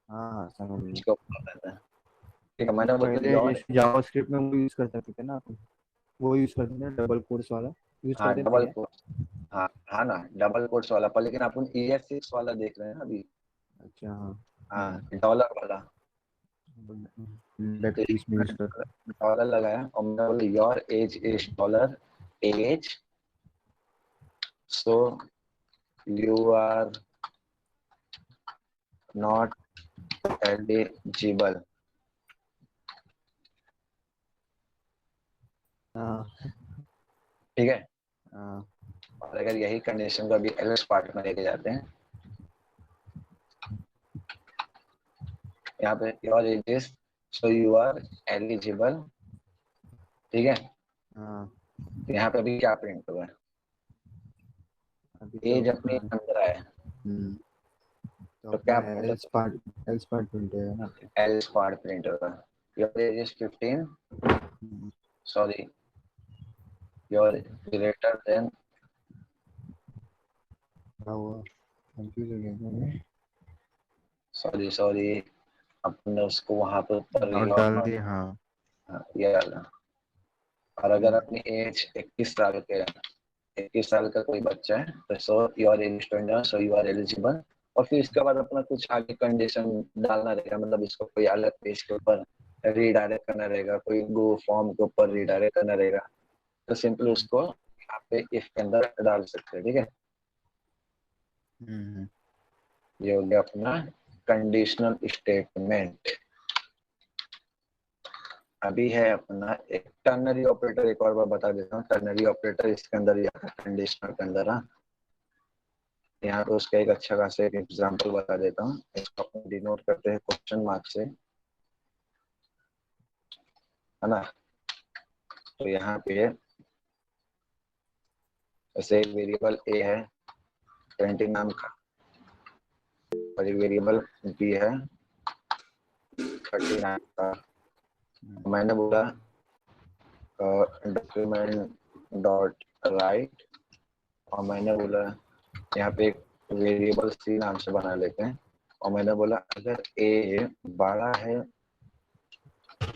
हाँ हाँ समझ गया। इसके ऊपर रहता है। ठीक है, मैंने बोला पहले योर, जैसे जावास्क्रिप्ट में वो यूज कर सकते थे ना अपन, वो यूज करते थे डबल कोर्स वाला यूज हाँ करते थे डबल क्या? कोर्स, हाँ हाँ ना डबल कोर्स वाला पर, लेकिन अपन ES6 वाला देख रहे हैं ना अभी। अच्छा हाँ। हाँ डॉलर वाला। बैक तो पीस में यूज कर। डॉलर लगाया और मैंने बोला your age is dollar age, so you are not eligible. हाँ ठीक है। हाँ। और अगर यही कंडीशन को अभी एल्स पार्ट में लेके जाते हैं, यहाँ पे your age is, so you are eligible. ठीक है। हाँ तो यहाँ पे अभी क्या प्रिंट हुआ है, अभी तो एज अपने अपना अंदर आया है, तो तो अपना क्या प्रिंट एल्स पार्ट मिलते हैं ना। होगा, एल्स पार्ट प्रिंट होगा। Your age is 15, sorry your greater than, क्या हुआ, कंफ्यूज हो गया मैं। सॉरी अपने उसको वहां पे ऊपर और योर डाल नॉट, दिया हाँ। ये डालना। और अगर अपनी एज 21 साल के, 21 साल का कोई बच्चा है तो so you are eligible, so you are eligible. और फिर इसके बाद अपना कुछ आगे कंडीशन डालना रहेगा, मतलब इसको कोई अलग पेज के ऊपर रीडायरेक्ट करना रहेगा, कोई गो फॉर्म के ऊपर रीडायरेक्ट करना रहेगा, तो सिंपल उसको यहाँ पे इफ के अंदर डाल सकते हैं। ठीक है, हम्म। ये हो गया अपना कंडीशनल स्टेटमेंट। अभी है अपना एक टर्नरी ऑपरेटर, एक और बार बता देता हूँ, टर्नरी ऑपरेटर इसके अंदर ही आता है, कंडीशनल के अंदर। हाँ, यहाँ पे उसका एक अच्छा खासा एक एग्जाम्पल बता देता हूँ, इसको अपन डिनोट करते हैं क्वेश्चन मार्क से, है ना। तो यहाँ पे ऐसे एक वेरिएबल ए है 20 नाम का, और एक वेरिएबल बी है 30 नाम का। मैंने बोला डॉक्यूमेंट डॉट राइट, और मैंने बोला यहाँ पे एक वेरिएबल सी नाम से बना लेते हैं, और मैंने बोला अगर ए बड़ा है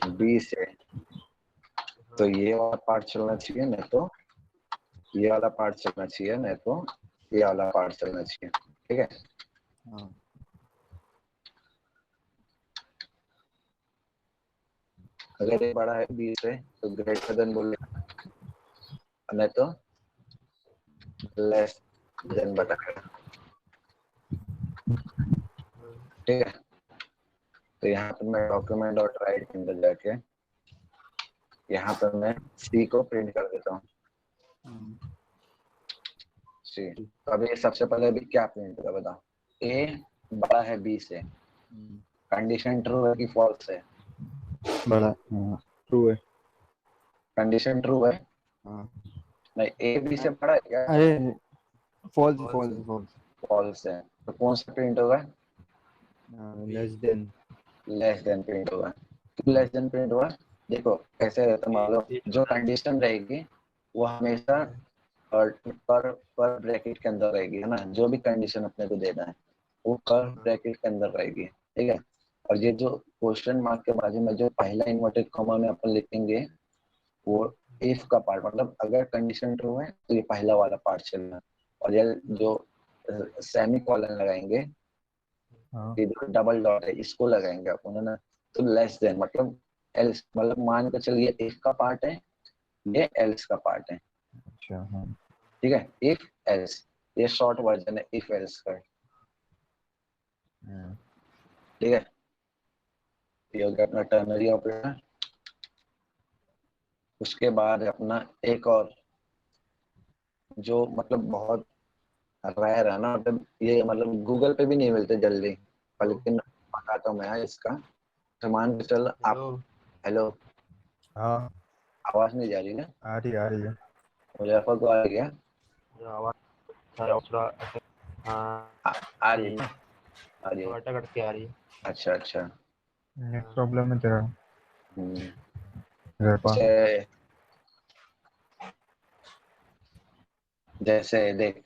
बी से तो ये वाला पार्ट चलना चाहिए, नहीं तो ये वाला पार्ट चलना चाहिए, नहीं तो ये वाला पार्ट चलना चाहिए। ठीक है। हाँ अगर ये बड़ा है बी से तो ग्रेटर देन बोले, नहीं तो लेस देन बताएगा। ठीक है। तो यहाँ पे मैं डॉक्यूमेंट डॉट राइट के अंदर जाके यहाँ पर मैं सी को प्रिंट कर देता हूँ, सी। तो अभी सबसे पहले अभी क्या प्रिंट होगा बताओ, ए बड़ा है बी से, कंडीशन ट्रू है कि फॉल्स है, बड़ा हाँ ट्रू है। कंडीशन ट्रू है, हाँ नहीं ए बी से बड़ा है क्या, अरे फॉल्स फॉल्स फॉल्स। फॉल्स है, तो कौन सा प्रिंट होगा, less than. Less then print होगा। क्यों लेस देन प्रिंट होगा, देखो कैसे रहता है, मान लो जो कंडीशन रहेगी वो हमेशा पर ब्रैकेट के अंदर रहेगी, है ना, जो भी कंडीशन अपने को देना है वो पर ब्रैकेट के अंदर रहेगी। ठीक है। और ये जो क्वेश्चन मार्क के बाजू में जो पहला इन्वर्टेड कॉमा में अपन लिखेंगे वो इफ का पार्ट, मतलब अगर कंडीशन ट्रू है तो ये पहला वाला पार्ट चलना, और ये जो सेमी कॉलन लगाएंगे, हाँ ये जो डबल डॉट है इसको लगाएंगे अपन, है ना। तो लेस देन मतलब एल्स, मतलब मान के चलिए इफ का पार्ट है, ये एल्स का पार्ट है। अच्छा हाँ। ठीक है, इफ एल्स, ये शॉर्ट वर्जन है इफ एल्स का। ठीक है, ये हो गया अपना टर्नरी ऑपरेटर। उसके बाद अपना एक और जो मतलब बहुत रेयर है ना, मतलब ये मतलब गूगल पे भी नहीं मिलते जल्दी, पर लेकिन बताता हूँ मैं इसका। तो मान के चल आप, हेलो, हाँ आवाज नहीं जा रही ना, आ रही है। मुजफ्फर को आ गया। आवाज थोड़ा हाँ आ रही है ना? आ रही है। अटक अटक के आ रही है। अच्छा अच्छा। नेट प्रॉब्लम है तेरा हम्म, रेपा। जैसे जैसे देख,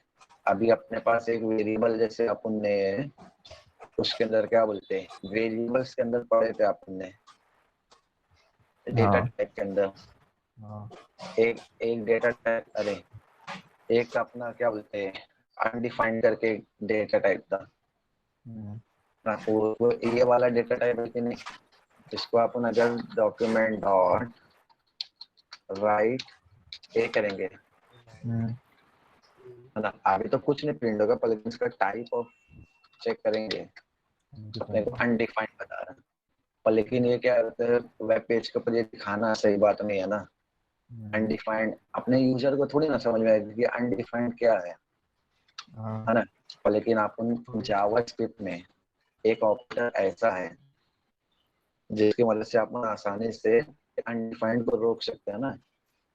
अभी अपने पास एक वेरिएबल जैसे अपन ने उसके अंदर क्या बोलते हैं, वेरिएबल्स के अंदर पढ़े थे अपन ने, डेटा हाँ टाइप के अंदर। हाँ एक एक डेटा टाइप, अरे एक अपना क्या बोलते हैं, अनडिफाइंड करके डेटा टाइप था हम्म, ना, वो ये वाला डेटा टाइप है कि नहीं? इसको अपन अगर डॉक्यूमेंट डॉट राइट ए करेंगे, हम्म, है ना, अभी तो कुछ नहीं प्रिंट होगा, पर इसका टाइप ऑफ चेक करेंगे, अपने को undefined, अनडिफाइंड बता रहा है। पर लेकिन ये क्या होता है, वेब पेज के ऊपर ये दिखाना सही बात नहीं है ना। हम्म, अनडिफाइंड अपने यूजर को थोड़ी ना समझ में आएगा कि अनडिफाइंड क्या हाँ है ना। पर लेकिन अपन जावा स्क्रिप्ट में एक ऑपरेटर ऐसा है जिसकी मदद से अपन आसानी से अनडिफाइंड को रोक सकते हैं ना।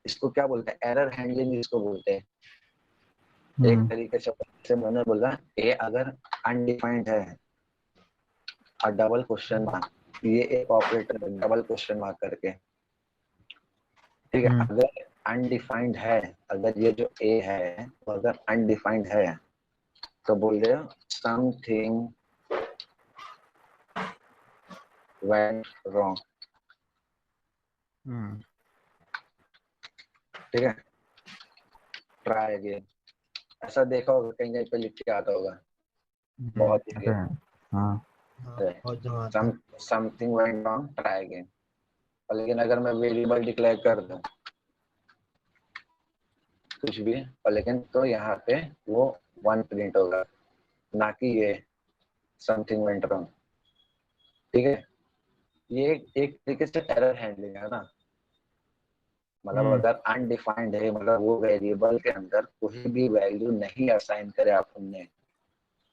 इसको क्या बोलते हैं, एरर हैंडलिंग इसको बोलते हैं। एक हम्म, तरीके से मैंने बोला ए अगर अनडिफाइंड है और डबल क्वेश्चन मार्क, ये एक ऑपरेटर है डबल क्वेश्चन मार्क करके, ठीक है। हम्म, अगर अनडिफाइंड है, अगर ये जो ए है वो अगर अनडिफाइंड है तो बोल रहे हो समथिंग वेंट रॉन्ग, हम्म, ठीक है। ट्राई अगेन, ऐसा देखा होगा कहीं कहीं पे लिख के आता होगा बहुत अरे जगह, हाँ हाँ बहुत जगह आता सम है। Something went wrong try again. लेकिन अगर मैं वेरिएबल डिक्लेयर कर दूं कुछ भी, और लेकिन तो यहाँ पे वो वन प्रिंट होगा, ना कि ये समथिंग वेंट रॉन्ग, ठीक है। ये एक तरीके से एरर हैंडलिंग है ना। मतलब हम्म, अगर अनडिफाइंड है, मतलब वो वेरिएबल के अंदर कोई भी वैल्यू नहीं असाइन करे आपने,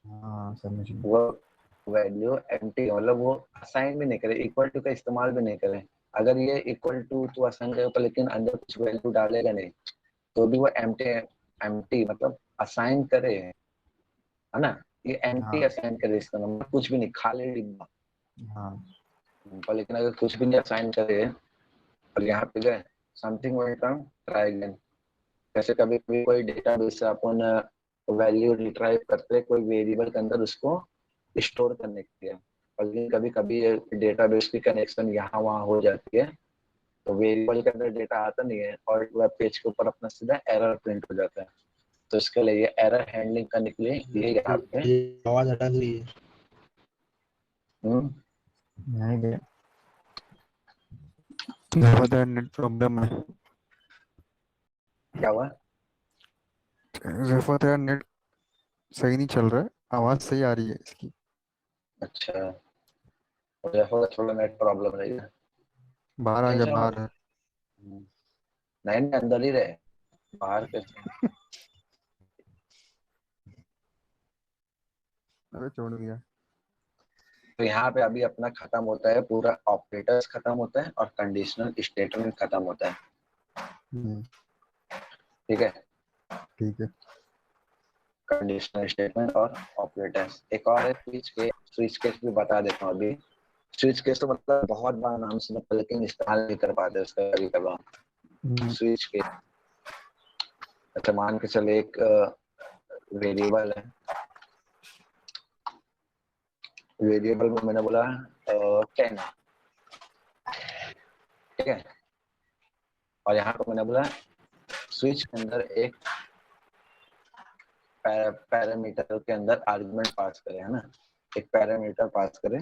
हाँ समझ गया। वो वैल्यू एम्प्टी, मतलब वो असाइन भी नहीं करे, इक्वल टू का इस्तेमाल भी नहीं करे। अगर ये इक्वल टू तो असाइन करेगा लेकिन अंदर कुछ वैल्यू डालेगा नहीं, तो भी वो एम्प्टी, एम्प्टी मतलब असाइन करे, है ना। ये एम्प्टी हाँ असाइन करे, इसका नंबर कुछ भी नहीं, खाली डिब्बा। हाँ पर लेकिन अगर कुछ भी नहीं असाइन करे और यहाँ पे गए समथिंग वेलकम ट्राई अगेन, जैसे कभी कभी कोई डेटाबेस से अपन वैल्यू रिट्राइव करते हैं कोई वेरिएबल के अंदर उसको स्टोर करने के लिए, और कभी कभी डेटाबेस की कनेक्शन यहाँ वहाँ हो जाती है, तो वेरिएबल के अंदर डेटा आता नहीं है और वेब पेज के ऊपर अपना सीधा एरर प्रिंट हो जाता है। तो इसके लिए ये एरर हैंडलिंग करने के लिए ये यहाँ पे ये आवाज अटक रही है। हम्म, नहीं गया ज्यादा नेट प्रॉब्लम है। क्या हुआ? रेफा तेरा नेट सही नहीं चल रहा है, आवाज सही आ रही है इसकी। अच्छा, मुझे थोड़ा थोड़ा नेट प्रॉब्लम रही है। बाहर आ जा, टेंशन मत। बाहर है। नहीं नहीं, अंदर ही रहे, बाहर कैसे? अरे छोड़ दिया। तो यहाँ पे अभी अपना खत्म होता है पूरा, ऑपरेटर्स खत्म होता है और कंडीशनल स्टेटमेंट खत्म होता है, हम्म, ठीक है। ठीक है। कंडीशनल स्टेटमेंट और ऑपरेटर्स, एक और है स्विच केस। स्विच केस भी बता देता हूँ अभी। स्विच केस तो मतलब बहुत बार नाम सुना लेकिन इस्तेमाल नहीं कर पाते उसका कभी कभार। हम्म, स्विच केस, अच्छा मान के चले एक वेरिएबल है, वेरिएबल में मैंने बोला 10, ठीक है। और यहाँ पे मैंने बोला स्विच के अंदर एक पैरामीटर के अंदर आर्गुमेंट पास करें, है ना, एक पैरामीटर पास करें।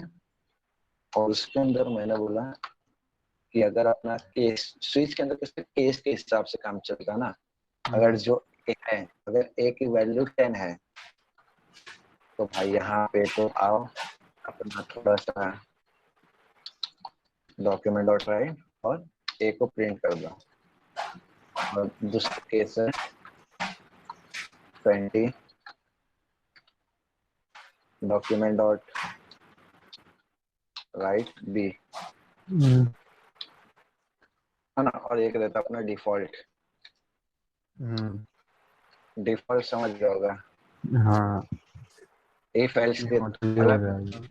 और उसके अंदर मैंने बोला कि अगर अपना केस, स्विच के अंदर किसके केस के हिसाब से काम चलता है ना। अगर हम्म, जो ए है, अगर ए की वैल्यू 10 है तो भाई यहाँ पे तो आओ, अपना थोड़ा सा डॉक्यूमेंट डॉट राइट और ए को प्रिंट कर दो। और दूसरा केस है 20, डॉक्यूमेंट डॉट राइट बी, हम्म, है ना। और एक रहता अपना डिफॉल्ट, हम्म, डिफॉल्ट समझ गया होगा। हाँ इफ एल्स के हाँ, तो ये हो मतलब जाएगी।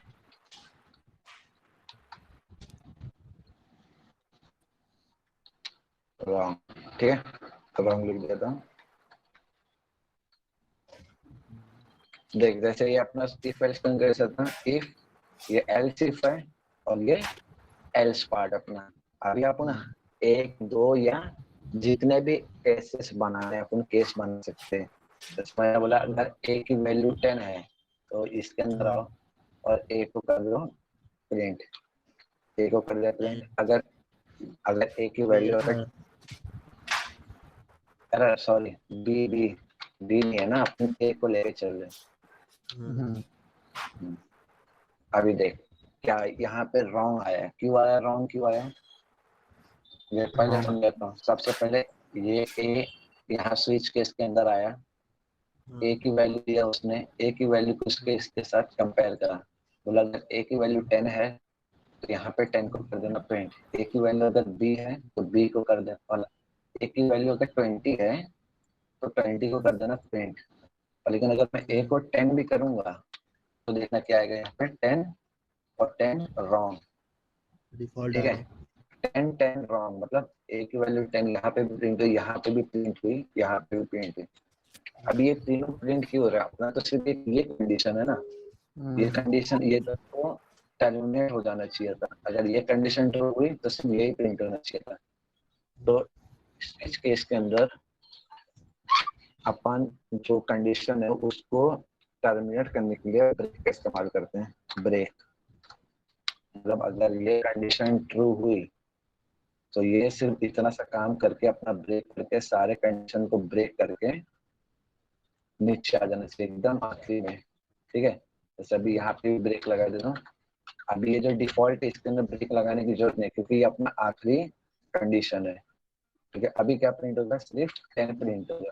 रॉन्ग, ठीक है, तो रॉन्ग लिख देता हूँ। देख जैसे ये अपना इफ एल्स कंकरेशन था, इफ ये एल्स इफ है और ये एल्स पार्ट अपना। अभी अपन एक दो या जितने भी केसेस बनाने अपन केस बना सकते हैं। जैसे मैंने बोला अगर ए की वैल्यू 10 है तो इसके अंदर आओ और ए को कर दो प्रिंट, ए को कर दिया प्रिंट। अगर अगर ए की वैल्यू अगर, अरे सॉरी बी बी बी नहीं है ना, अपन ए को लेके चल रहे हम्म, हैं। अभी देख क्या यहाँ पे रॉन्ग आया, क्यों आया, रॉन्ग क्यों आया, ये पहले हाँ, समझाता हूँ। सबसे पहले ये ए यहाँ स्विच केस के अंदर आया, ए की वैल्यू दिया उसने, ए की वैल्यू को इसके साथ कंपेयर करा, बोला अगर ए की वैल्यू 10 है तो यहाँ पे 10 को कर देना प्रिंट, ए की वैल्यू अगर बी है तो बी को कर देना, और ए की वैल्यू अगर 20 है तो 20 को कर देना प्रिंट। लेकिन अगर मैं ए को 10 भी करूंगा तो देखना क्या आएगा, यहाँ पे 10 और 10 रॉन्ग, डिफॉल्ट ठीक आ है। रहा है। 10 10 रॉन्ग मतलब ए की वैल्यू 10 यहाँ पे भी प्रिंट हुई, यहाँ पे भी प्रिंट हुई, यहाँ पे भी प्रिंट हुई। अब ये तीनों प्रिंट क्यों हो रहा है, अपना तो सिर्फ एक ये कंडीशन है ना, ये कंडीशन ये तो टर्मिनेट हो जाना चाहिए था। अगर ये कंडीशन ट्रू हुई तो सिर्फ यही प्रिंट होना चाहिए था। तो इस केस के अंदर अपन जो कंडीशन है उसको टर्मिनेट करने के लिए ब्रेक का इस्तेमाल करते हैं। ब्रेक मतलब अगर ये कंडीशन ट्रू हुई तो ये सिर्फ इतना सा काम करके अपना ब्रेक करके सारे कंडीशन को ब्रेक करके नीचे आ जाना चाहिए एकदम आखिरी में, ठीक है। जैसे अभी यहाँ पे ब्रेक लगा देता हूँ। अभी ये जो डिफॉल्ट है इसके अंदर ब्रेक लगाने की जरूरत नहीं क्योंकि ये अपना आखिरी कंडीशन है, ठीक है। अभी क्या प्रिंट होगा, सिर्फ 10 प्रिंट होगा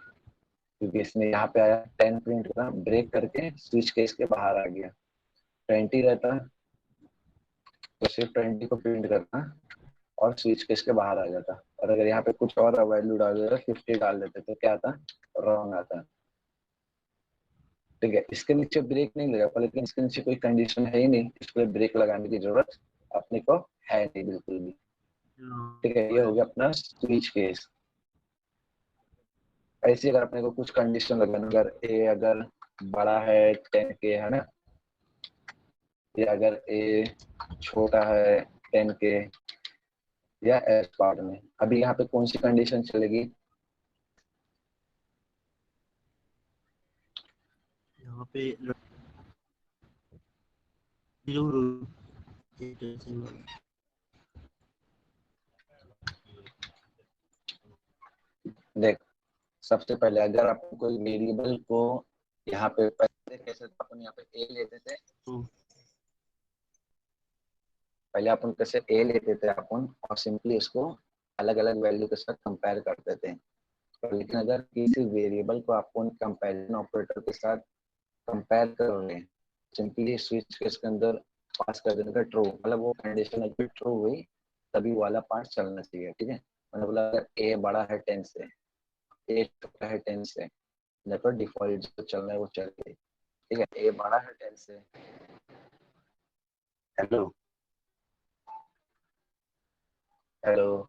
क्योंकि इसने यहाँ पे आया 10 प्रिंट होगा, ब्रेक करके स्विच केस के बाहर आ गया। 20 रहता तो सिर्फ 20 को प्रिंट करना और स्विच केस के बाहर आ जाता। और अगर यहाँ पे कुछ और वैल्यू डाल देता, 50 डाल देते तो क्या आता, रॉन्ग आता, ठीक है। इसके नीचे ब्रेक नहीं लगा पर लेकिन इसके नीचे कोई कंडीशन है ही नहीं, इसलिए ब्रेक लगाने की जरूरत अपने को है नहीं बिल्कुल भी, ठीक है। ये हो गया अपना स्विच केस। ऐसे अगर अपने को कुछ कंडीशन लगाना, अगर ए अगर बड़ा है 10 के है ना, या अगर ए छोटा है 10 के या एस पार्ट में, अभी यहाँ पे कौन सी कंडीशन चलेगी, यहाँ पे जीरो देख सबसे पहले अगर आप कोई वेरिएबल को यहाँ पे पहले कैसे अपन यहाँ पे ए लेते थे, पहले अपन कैसे ए लेते थे अपन और सिंपली उसको अलग अलग वैल्यू के साथ कंपेयर करते थे। लेकिन अगर किसी वेरिएबल को अपन कंपैरिजन ऑपरेटर के साथ कंपेयर करोगे, सिंपली स्विच केस के अंदर पास कर देने का ट्रू, मतलब वो कंडीशन अगर ट्रू हुई तभी वाला पार्ट चलना चाहिए, ठीक है। मैंने बोला अगर ए बड़ा है 10 से, ए छोटा है 10 से, तो डिफॉल्ट जो चलना है वो चल गई, ठीक है। ए बड़ा है 10 से, हेलो हेलो,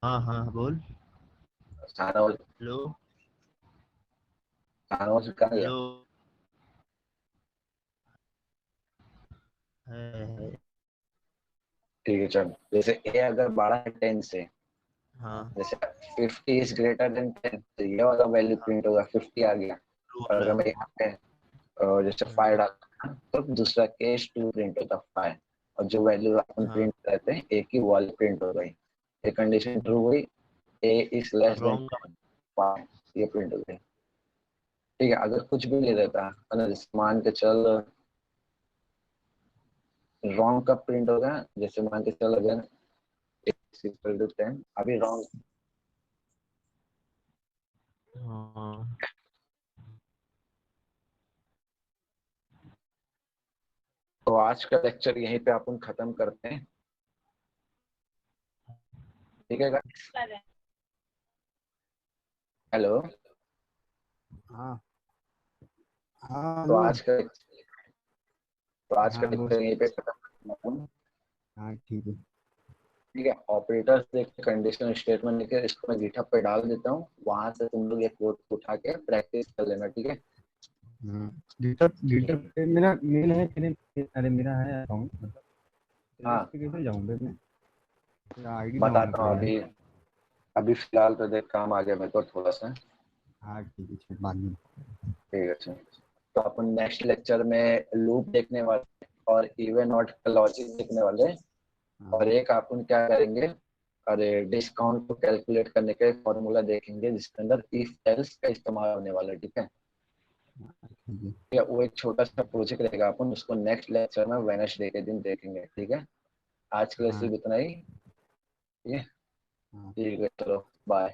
हाँ हाँ बोल। शाहनवाज, हेलो शाहनवाज कहाँ गया, हेलो। है। ठीक है चल। जैसे ए अगर बड़ा है 10 से, हाँ जैसे 50 इज ग्रेटर देन 10 तो ये वाला वैल्यू हाँ प्रिंट होगा, 50 आ गया। ट्रू और आ अगर रहा मैं है। यहाँ पे जैसे 5 डालता तो दूसरा केस 2 प्रिंट होता 5, और जो वैल्यू अपन हाँ प्रिंट करते हैं ए की वाली प्रिंट हो गई। ये कंडीशन ट्रू हुई, ए इज लेस देन रॉन्ग। 5, ये प्रिंट हो गई, ठीक है। अगर कुछ भी ले लेता है ना, जैसे मान के चल रॉन्ग कब प्रिंट होगा, जैसे मान के चल अगर इक्वल टू 10, अभी रॉन्ग। हाँ तो आज का लेक्चर यहीं पे अपन खत्म करते हैं, ठीक है। हेलो, हाँ हाँ तो लो। आज का हाँ लेक्चर यहीं पे खत्म करते हैं। हाँ ठीक है। ठीक है, ऑपरेटर्स देख के कंडीशनल स्टेटमेंट लेके इसको मैं गिटहब पे डाल देता हूँ, वहां से तुम लोग ये कोड उठा के प्रैक्टिस कर लेना। ठीक है, हाँ गिटहब गिटहब पे मेरा मेल है कि नहीं? अरे मेरा है अकाउंट, मतलब तो इस हाँ पे कैसे जाऊँ बे मैं? आईडी बनाना बताता हूँ। पड़ेगा। अभी अभी फिलहाल तो देख काम आ गया मेरे को थोड़ा सा। हाँ ठीक है, चल बाद में। ठीक है चलो। तो अपन नेक्स्ट लेक्चर में लूप देखने वाले और इवन नॉट का लॉजिक देखने वाले, और हाँ एक अपन क्या करेंगे, अरे डिस्काउंट को कैलकुलेट करने का एक फॉर्मूला देखेंगे जिसके अंदर इफ एल्स का इस्तेमाल होने वाला है। ठीक है, ठीक है। ठीक है, वो एक छोटा सा प्रोजेक्ट रहेगा, अपन उसको नेक्स्ट लेक्चर में वेडनेसडे के दिन देखेंगे। ठीक है, आज के लिए हाँ सिर्फ इतना ही। ठीक है, हाँ। ठीक है, चलो बाय।